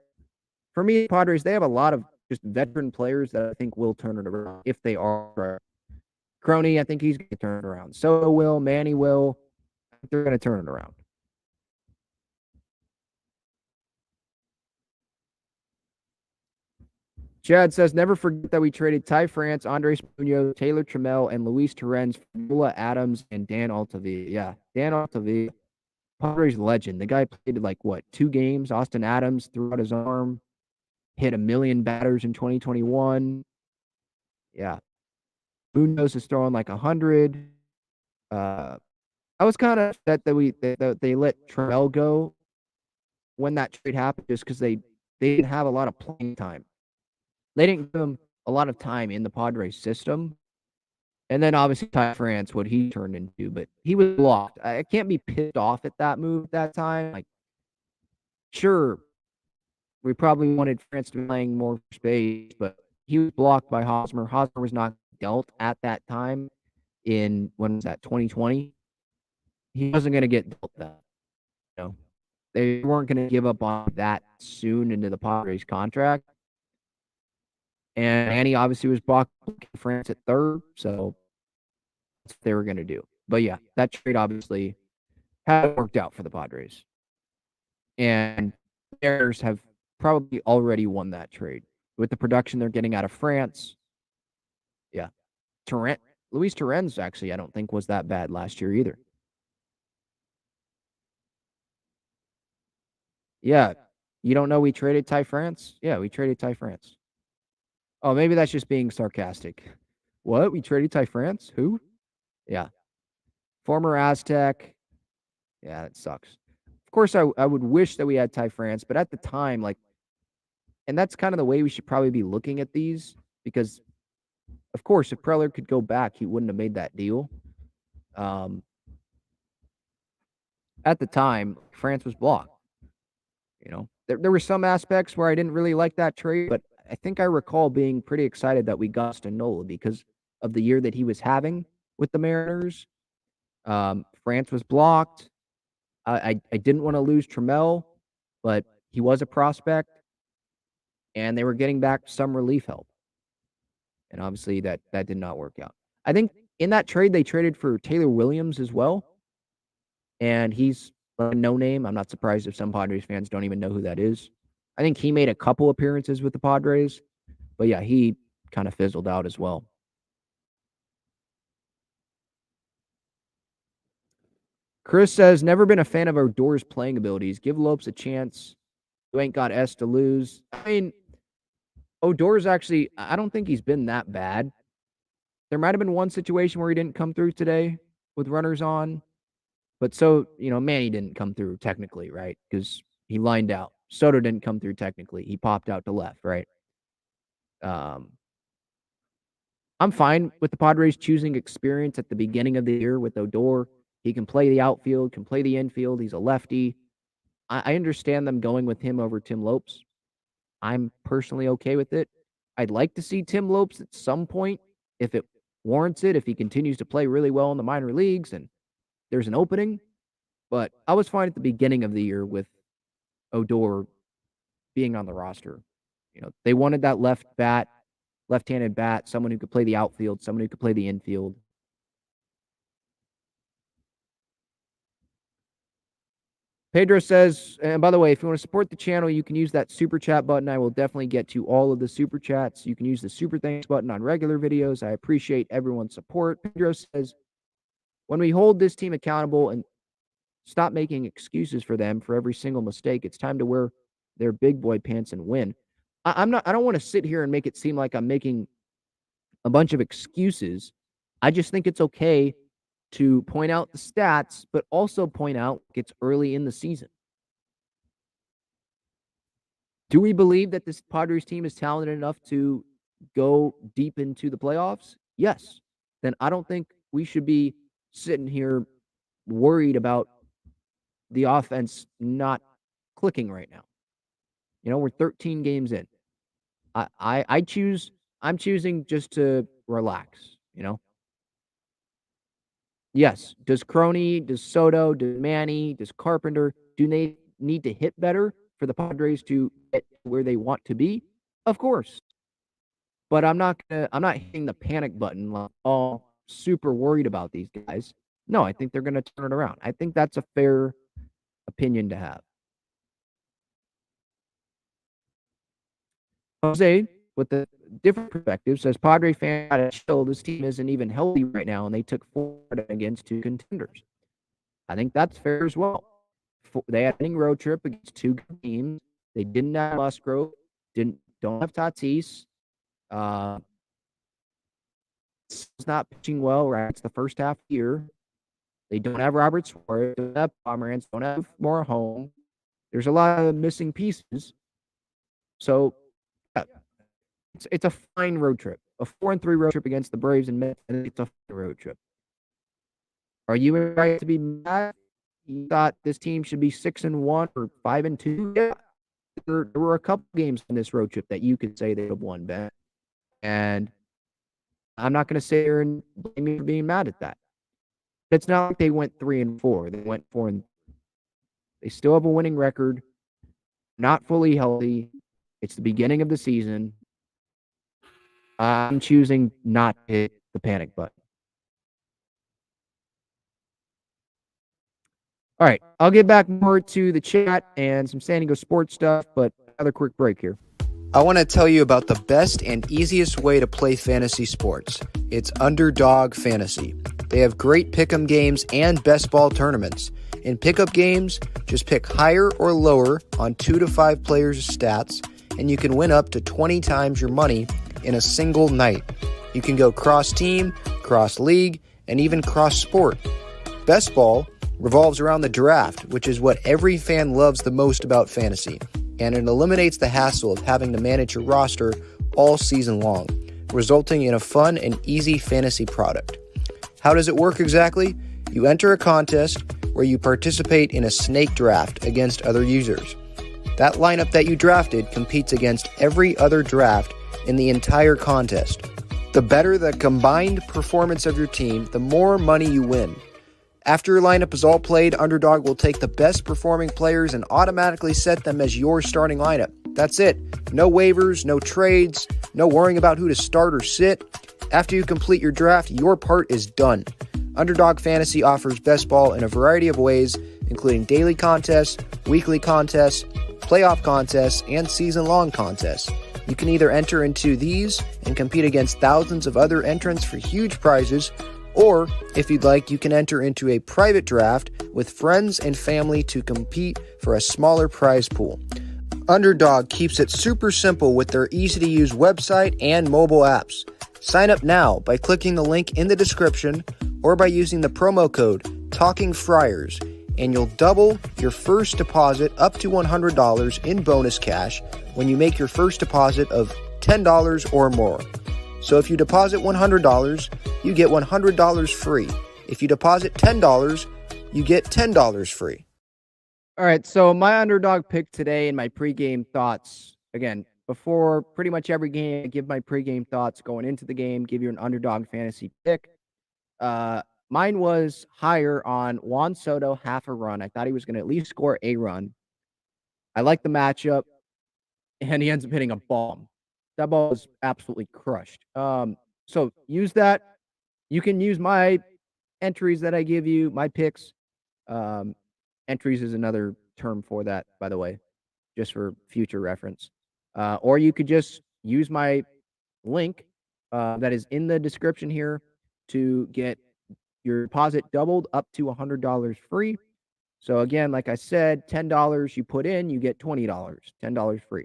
For me, Padres, they have a lot of just veteran players that I think will turn it around if they are. Crony, I think he's going to turn it around. So will, Manny will. They're going to turn it around. Chad says, never forget that we traded Ty France, Andres Munoz, Taylor Trammell, and Luis Torrens, Formula Adams, and Dan Altavilla. Yeah, Dan Altavilla, Padres legend. The guy played like, 2 games? Austin Adams threw out his arm, hit 1 million batters in 2021. Yeah. Munoz is throwing like 100. I was kind of upset that they let Trammell go when that trade happened, just because they didn't have a lot of playing time. They didn't give him a lot of time in the Padres system. And then obviously Ty France, what he turned into, but he was blocked. I can't be pissed off at that move at that time. Like, sure, we probably wanted France to be playing more space, but he was blocked by Hosmer. Hosmer was not dealt at that time when was that, 2020? He wasn't going to get dealt that. They weren't going to give up on that soon into the Padres contract. And Annie obviously was blocked France at third, so that's what they were going to do. But yeah, that trade obviously hasn't worked out for the Padres. And the Bears have probably already won that trade with the production they're getting out of France. Yeah. Luis Torrens actually, I don't think was that bad last year either. Yeah. You don't know we traded Ty France? Yeah, we traded Ty France. Oh, maybe that's just being sarcastic. What? We traded Ty France? Who? Yeah. Former Aztec. Yeah, it sucks. Of course, I would wish that we had Ty France, but at the time, and that's kind of the way we should probably be looking at these, because, of course, if Preller could go back, he wouldn't have made that deal. At the time, France was blocked. There were some aspects where I didn't really like that trade, but I think I recall being pretty excited that we got Stanola because of the year that he was having with the Mariners. France was blocked. I didn't want to lose Trammell, but he was a prospect, and they were getting back some relief help. And obviously that did not work out. I think in that trade, they traded for Taylor Williams as well, and he's a no-name. I'm not surprised if some Padres fans don't even know who that is. I think he made a couple appearances with the Padres, but yeah, he kind of fizzled out as well. Chris says, never been a fan of Odor's playing abilities. Give Lopes a chance. You ain't got S to lose. I mean, Odor's actually, I don't think he's been that bad. There might have been one situation where he didn't come through today with runners on. But Manny didn't come through technically, right? Because he lined out. Soto didn't come through technically. He popped out to left, right? I'm fine with the Padres choosing experience at the beginning of the year with Odor. He can play the outfield, can play the infield. He's a lefty. I understand them going with him over Tim Lopes. I'm personally okay with it. I'd like to see Tim Lopes at some point, if it warrants it, if he continues to play really well in the minor leagues and there's an opening. But I was fine at the beginning of the year with Odor being on the roster. They wanted that left-handed bat, someone who could play the outfield, someone who could play the infield. Pedro says, and by the way, if you want to support the channel, you can use that super chat button. I will definitely get to all of the super chats. You can use the super thanks button on regular videos. I appreciate everyone's support. Pedro says, when we hold this team accountable and stop making excuses for them for every single mistake, it's time to wear their big boy pants and win. I don't want to sit here and make it seem like I'm making a bunch of excuses. I just think it's okay to point out the stats, but also point out it's early in the season. Do we believe that this Padres team is talented enough to go deep into the playoffs? Yes. Then I don't think we should be sitting here worried about the offense not clicking right now. We're 13 games in. I'm choosing just to relax. Yes. Does Crony, does Soto, does Manny, does Carpenter, do they need to hit better for the Padres to get where they want to be? Of course. But I'm not hitting the panic button like all super worried about these guys. No, I think they're gonna turn it around. I think that's a fair opinion to have. Jose, with the different perspective, says Padre fan got chill. This team isn't even healthy right now, and they took 4 against 2 contenders. I think that's fair as well. They had a winning road trip against 2 good teams. They didn't have Musgrove, don't have Tatis. It's not pitching well, right? It's the first half of the year. They don't have Robert Suarez, don't have Pomeranz, don't have more home. There's a lot of missing pieces. So, yeah, it's a fine road trip. A 4-3 road trip against the Braves and Mets, and it's a fine road trip. Are you right to be mad? You thought this team should be 6-1 or 5-2? Yeah. There were a couple games in this road trip that you could say they have won, Ben. And I'm not going to sit here and blame you for being mad at that. It's not like they went 3-4. They went 4 and they still have a winning record. Not fully healthy. It's the beginning of the season. I'm choosing not to hit the panic button. All right, I'll get back more to the chat and some San Diego sports stuff, but another quick break here. I want to tell you about the best and easiest way to play fantasy sports. It's Underdog Fantasy. They have great pick'em games and best ball tournaments. In pickup games, just pick higher or lower on 2 to 5 players' stats, and you can win up to 20 times your money in a single night. You can go cross-team, cross-league, and even cross-sport. Best ball revolves around the draft, which is what every fan loves the most about fantasy, and it eliminates the hassle of having to manage your roster all season long, resulting in a fun and easy fantasy product. How does it work exactly? You enter a contest where you participate in a snake draft against other users. That lineup that you drafted competes against every other draft in the entire contest. The better the combined performance of your team, the more money you win. After your lineup is all played, Underdog will take the best performing players and automatically set them as your starting lineup. That's it. No waivers, no trades, no worrying about who to start or sit. After you complete your draft, your part is done. Underdog Fantasy offers best ball in a variety of ways, including daily contests, weekly contests, playoff contests, and season-long contests. You can either enter into these and compete against thousands of other entrants for huge prizes, or, if you'd like, you can enter into a private draft with friends and family to compete for a smaller prize pool. Underdog keeps it super simple with their easy-to-use website and mobile apps. Sign up now by clicking the link in the description or by using the promo code TALKINGFRIARS, and you'll double your first deposit up to $100 in bonus cash when you make your first deposit of $10 or more. So if you deposit $100, you get $100 free. If you deposit $10, you get $10 free. All right, so my underdog pick today and my pregame thoughts. Again, before pretty much every game, I give my pregame thoughts going into the game, give you an underdog fantasy pick. Mine was higher on Juan Soto, half a run. I thought he was going to at least score a run. I like the matchup, and he ends up hitting a bomb. That ball was absolutely crushed. So use that. You can use my entries that I give you, my picks. Entries is another term for that, by the way, just for future reference. Or you could just use my link that is in the description here to get your deposit doubled up to $100 free. So again, like I said, $10 you put in, you get $20, $10 free.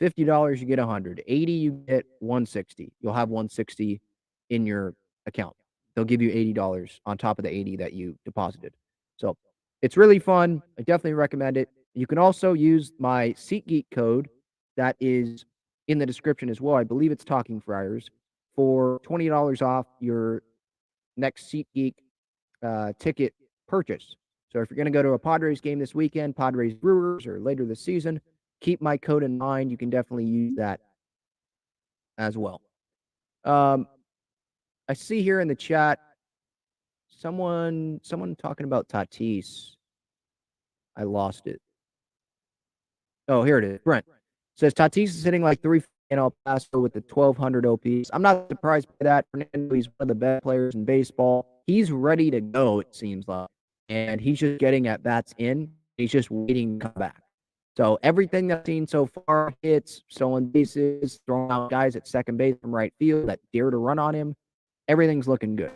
$50 you get $100. $80 you get $160. You'll have $160 in your account. They'll give you $80 on top of the $80 that you deposited. So it's really fun. I definitely recommend it. You can also use my SeatGeek code that is in the description as well. I believe it's Talking Friars for $20 off your next SeatGeek ticket purchase. So if you're going to go to a Padres game this weekend, Padres Brewers, or later this season, keep my code in mind. You can definitely use that as well. I see here in the chat someone talking about Tatis. I lost it. Oh, here it is. Brent says Tatis is hitting like 3 in El Paso with the 1,200 OPS. I'm not surprised by that. Fernando, he's one of the best players in baseball. He's ready to go, it seems like. And he's just getting at bats in. He's just waiting to come back. So everything that I've seen so far, hits, stolen bases, throwing out guys at second base from right field that dare to run on him, everything's looking good.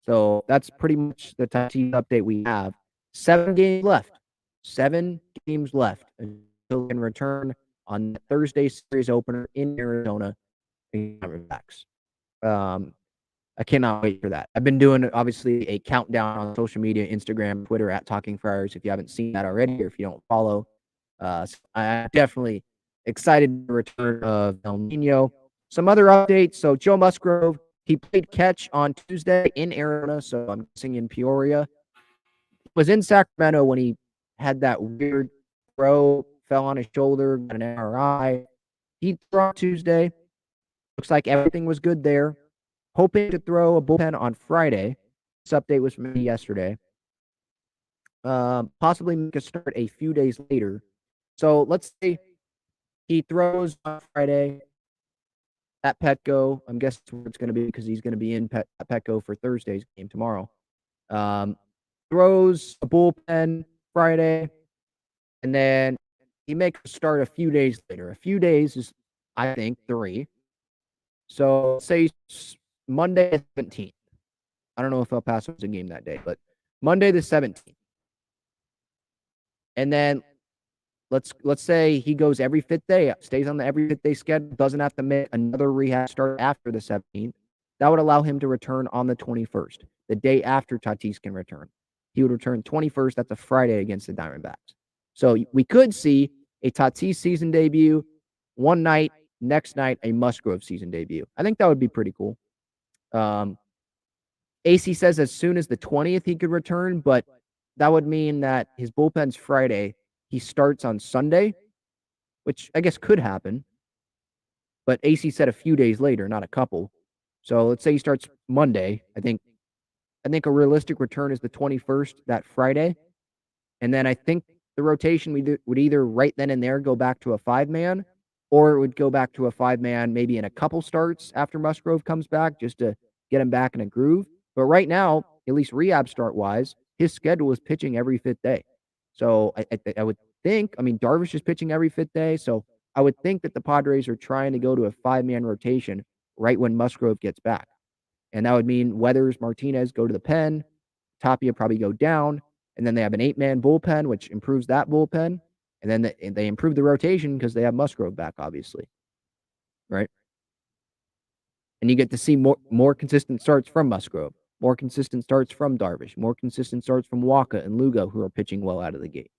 So that's pretty much the Tatis update we have. 7 games left. 7 games left until he can return on the Thursday series opener in Arizona against the Diamondbacks. I cannot wait for that. I've been doing, obviously, a countdown on social media, Instagram, Twitter, at Talking Friars, if you haven't seen that already or if you don't follow. So I'm definitely excited for the return of El Nino. Some other updates. So Joe Musgrove, he played catch on Tuesday in Arizona, so I'm guessing in Peoria. Was in Sacramento when he had that weird throw, fell on his shoulder, got an MRI. He threw on Tuesday. Looks like everything was good there. Hoping to throw a bullpen on Friday. This update was from me yesterday. Possibly make a start a few days later. So let's say he throws on Friday at Petco. I'm guessing where it's going to be because he's going to be in Petco for Thursday's game tomorrow. Throws a bullpen Friday, and then he makes a start a few days later. A few days is, I think, 3. So say Monday the 17th. I don't know if El Paso was a game that day, but Monday the 17th. And then let's say he goes every 5th day, stays on the every 5th day schedule, doesn't have to make another rehab start after the 17th. That would allow him to return on the 21st, the day after Tatis can return. He would return 21st. That's a Friday against the Diamondbacks. So we could see a Tatis season debut one night, next night a Musgrove season debut. I think that would be pretty cool. AC says as soon as the 20th he could return, but that would mean that his bullpen's Friday. He starts on Sunday, which I guess could happen. But AC said a few days later, not a couple. So let's say he starts Monday. I think a realistic return is the 21st, that Friday. And then I think the rotation would either right then and there go back to a 5-man, or it would go back to a 5-man maybe in a couple starts after Musgrove comes back just to get him back in a groove. But right now, at least rehab start-wise, his schedule is pitching every 5th day. So I would think, Darvish is pitching every 5th day, so I would think that the Padres are trying to go to a 5-man rotation right when Musgrove gets back. And that would mean Weathers, Martinez go to the pen, Tapia probably go down, and then they have an 8-man bullpen, which improves that bullpen. And then they improve the rotation because they have Musgrove back, obviously. Right? And you get to see more consistent starts from Musgrove, more consistent starts from Darvish, more consistent starts from Waka and Lugo, who are pitching well out of the gate.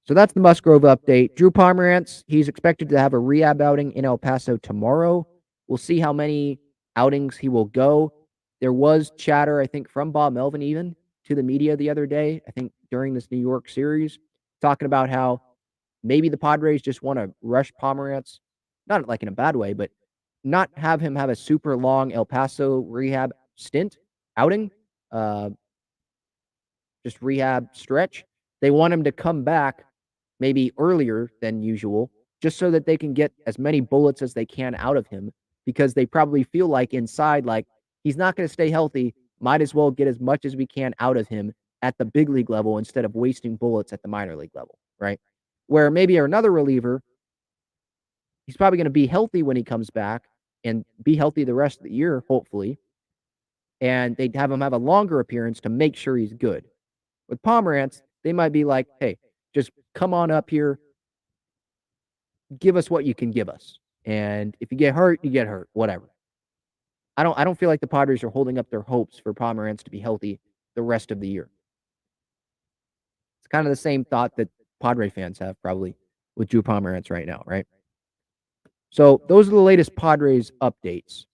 So that's the Musgrove update. Drew Pomerantz, he's expected to have a rehab outing in El Paso tomorrow. We'll see how many outings he will go. There was chatter, I think, from Bob Melvin even to the media the other day, I think during this New York series, talking about how maybe the Padres just want to rush Pomerantz, not like in a bad way, but not have him have a super long El Paso rehab stint outing, just rehab stretch. They want him to come back maybe earlier than usual, just so that they can get as many bullets as they can out of him, because they probably feel like inside, like, he's not going to stay healthy. Might as well get as much as we can out of him at the big league level instead of wasting bullets at the minor league level, right? Where maybe another reliever, he's probably going to be healthy when he comes back and be healthy the rest of the year, hopefully. And they'd have him have a longer appearance to make sure he's good. With Pomerantz, they might be like, hey, just come on up here, give us what you can give us. And if you get hurt, you get hurt, whatever. I don't feel like the Padres are holding up their hopes for Pomerantz to be healthy the rest of the year. It's kind of the same thought that Padre fans have probably with Drew Pomerantz right now, right? So those are the latest Padres updates.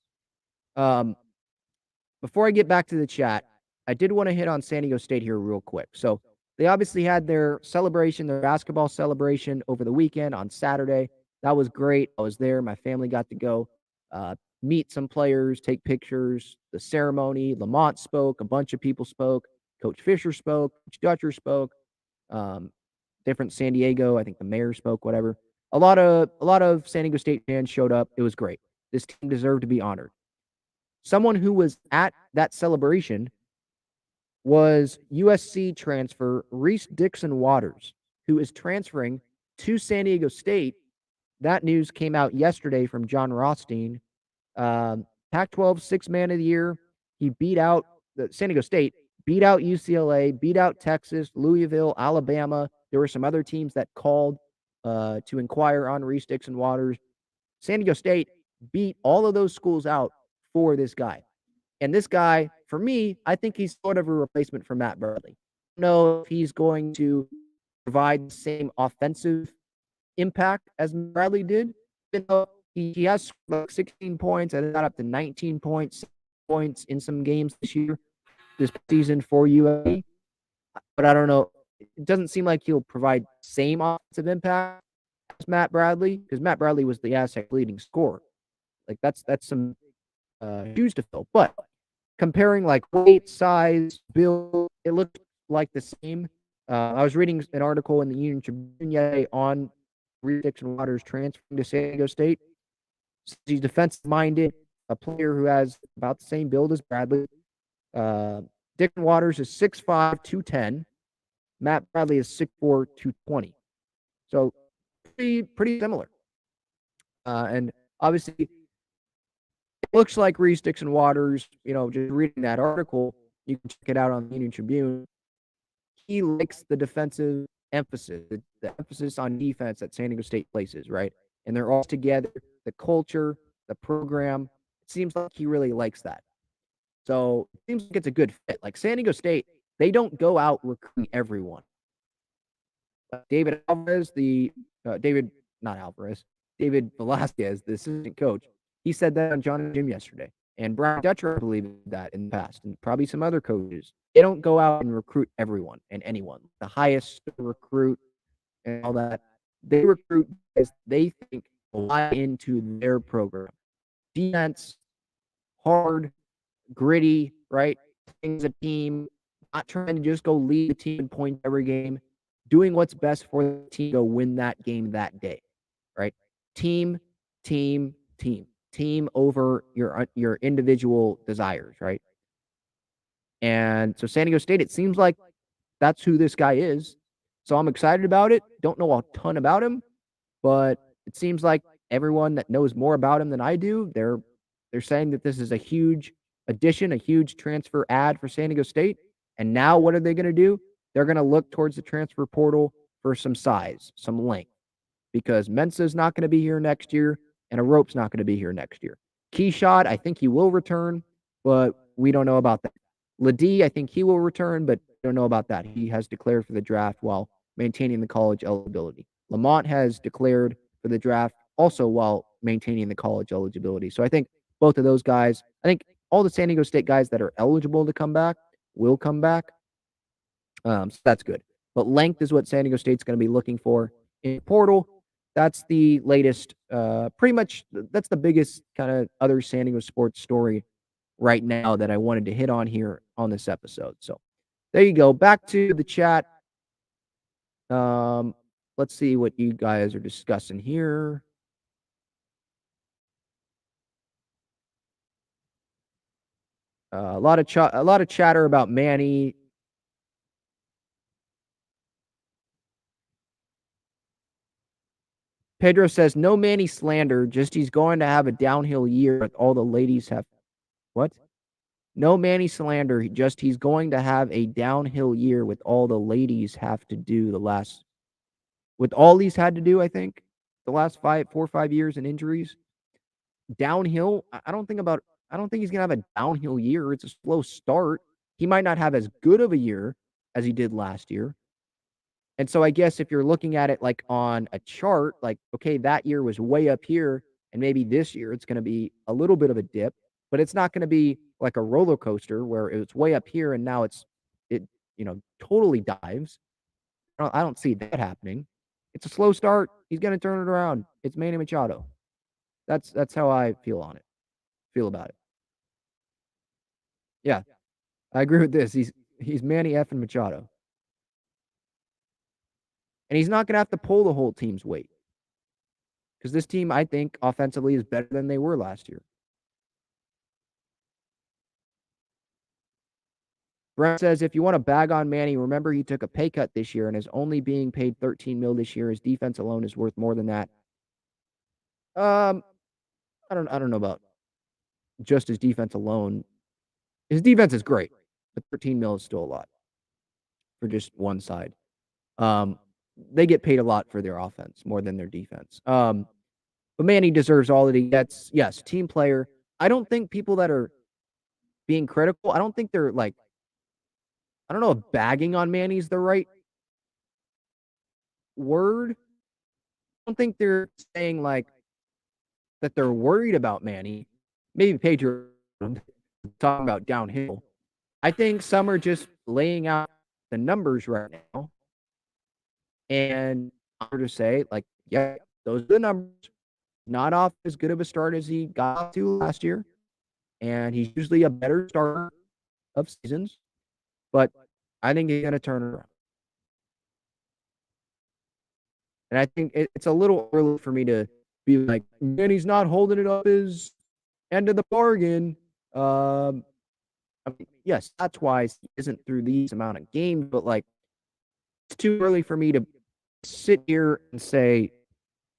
Before I get back to the chat, I did want to hit on San Diego State here real quick. So they obviously had their celebration, their basketball celebration over the weekend on Saturday. That was great. I was there. My family got to go meet some players, take pictures. The ceremony, Lamont spoke. A bunch of people spoke. Coach Fisher spoke. Coach Dutcher spoke. Um, different San Diego. I think the mayor spoke. Whatever. A lot of San Diego State fans showed up. It was great. This team deserved to be honored. Someone who was at that celebration was USC transfer Reese Dixon Waters, who is transferring to San Diego State. That news came out yesterday from John Rothstein. Pac-12 Sixth Man of the Year. He beat out San Diego State, beat out UCLA, beat out Texas, Louisville, Alabama. There were some other teams that called to inquire on Reese Dixon Waters. San Diego State beat all of those schools out for this guy. And this guy, for me, I think he's sort of a replacement for Matt Bradley. I don't know if he's going to provide the same offensive impact as Bradley did, even though he has like 16 points and got up to 19 points in some games this season for UAE. But I don't know. It doesn't seem like he'll provide same offensive impact as Matt Bradley, because Matt Bradley was the Aztec leading scorer. Like that's some shoes to fill. But comparing like weight, size, build, it looked like the same. I was reading an article in the Union Tribune yesterday on Reese Dixon Waters transferring to San Diego State. He's defensive-minded, a player who has about the same build as Bradley. Dixon Waters is 6'5", 210. Matt Bradley is 6'4", 220. So pretty similar. And obviously, it looks like Reese Dixon Waters, just reading that article, you can check it out on the Union Tribune. He likes the defensive emphasis, the emphasis on defense that San Diego State places, right? And they're all together, the culture, the program. It seems like he really likes that. So it seems like it's a good fit. Like San Diego State, they don't go out recruiting everyone. David Velasquez, the assistant coach, he said that on John and Jim yesterday. And Brian Dutcher, I believe that in the past, and probably some other coaches. They don't go out and recruit everyone and anyone. The highest recruit and all that. They recruit as they think buy into their program. Defense, hard, gritty, right? Things a team, not trying to just go lead the team and point every game, doing what's best for the team to go win that game that day, right? Team over your individual desires, right? And so San Diego State, it seems like that's who this guy is. So I'm excited about it. Don't know a ton about him, but it seems like everyone that knows more about him than I do, they're saying that this is a huge addition, a huge transfer ad for San Diego State. And now what are they going to do? They're going to look towards the transfer portal for some size, some length, because Mensa's not going to be here next year and Arope's not going to be here next year. Keyshot, I think he will return, but we don't know about that. Ladie, I think he will return, but don't know about that. He has declared for the draft while maintaining the college eligibility. Lamont has declared for the draft also while maintaining the college eligibility. So I think both of those guys, I think all the San Diego State guys that are eligible to come back will come back. So that's good. But length is what San Diego State's going to be looking for in the portal. That's the latest, pretty much that's the biggest kind of other San Diego sports story right now that I wanted to hit on here on this episode. So there you go. Back to the chat. Let's see what you guys are discussing here. A lot of chatter about Manny. Pedro says, no Manny slander, just he's going to have a downhill year with all the ladies have. What? No Manny slander, just he's going to have a downhill year with all the ladies have to do with all he's had to do, I think, the last 4 or 5 years in injuries. Downhill, I don't think he's going to have a downhill year. It's a slow start. He might not have as good of a year as he did last year. And so I guess if you're looking at it like on a chart, like, okay, that year was way up here, and maybe this year it's going to be a little bit of a dip, but it's not going to be, like a roller coaster where it's way up here and now it totally dives. I don't see that happening. It's a slow start. He's going to turn it around. It's Manny Machado. That's how I feel about it. Yeah, I agree with this. He's Manny effing Machado. And he's not going to have to pull the whole team's weight. Because this team, I think, offensively is better than they were last year. Brent says, if you want to bag on Manny, remember he took a pay cut this year and is only being paid $13 million this year. His defense alone is worth more than that. I don't know about just his defense alone. His defense is great, but $13 million is still a lot for just one side. They get paid a lot for their offense, more than their defense. But Manny deserves all that he gets. Yes, team player. I don't think people that are being critical, I don't think they're like, I don't know if bagging on Manny is the right word. I don't think they're saying like that they're worried about Manny. Maybe Pedro talking about downhill. I think some are just laying out the numbers right now. And I'm to say, like, yeah, those are the numbers. Not off as good of a start as he got to last year. And he's usually a better starter of seasons. But I think he's going to turn it around. And I think it's a little early for me to be like, man, he's not holding it up his end of the bargain. I mean, yes, stats-wise, he isn't through these amount of games, but like, it's too early for me to sit here and say,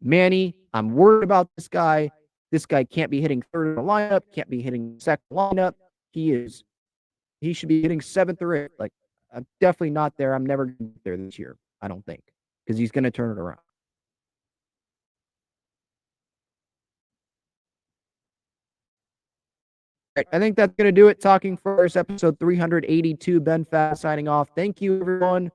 Manny, I'm worried about this guy. This guy can't be hitting third in the lineup, can't be hitting second lineup. He should be hitting seventh or eighth. Like, I'm definitely not there. I'm never going to get there this year, I don't think, because he's going to turn it around. All right, I think that's going to do it. Talking First, episode 382. Ben Fast signing off. Thank you, everyone,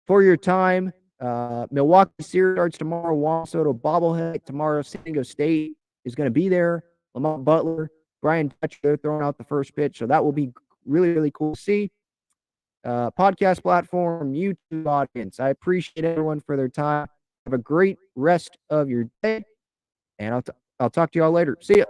for your time. Milwaukee series starts tomorrow. Juan Soto bobblehead tomorrow. San Diego State is going to be there. Lamont Butler, Brian Dutcher, they're throwing out the first pitch. So that will be really, really cool to see. Podcast platform, YouTube audience. I appreciate everyone for their time. Have a great rest of your day. And I'll talk to y'all later. See ya.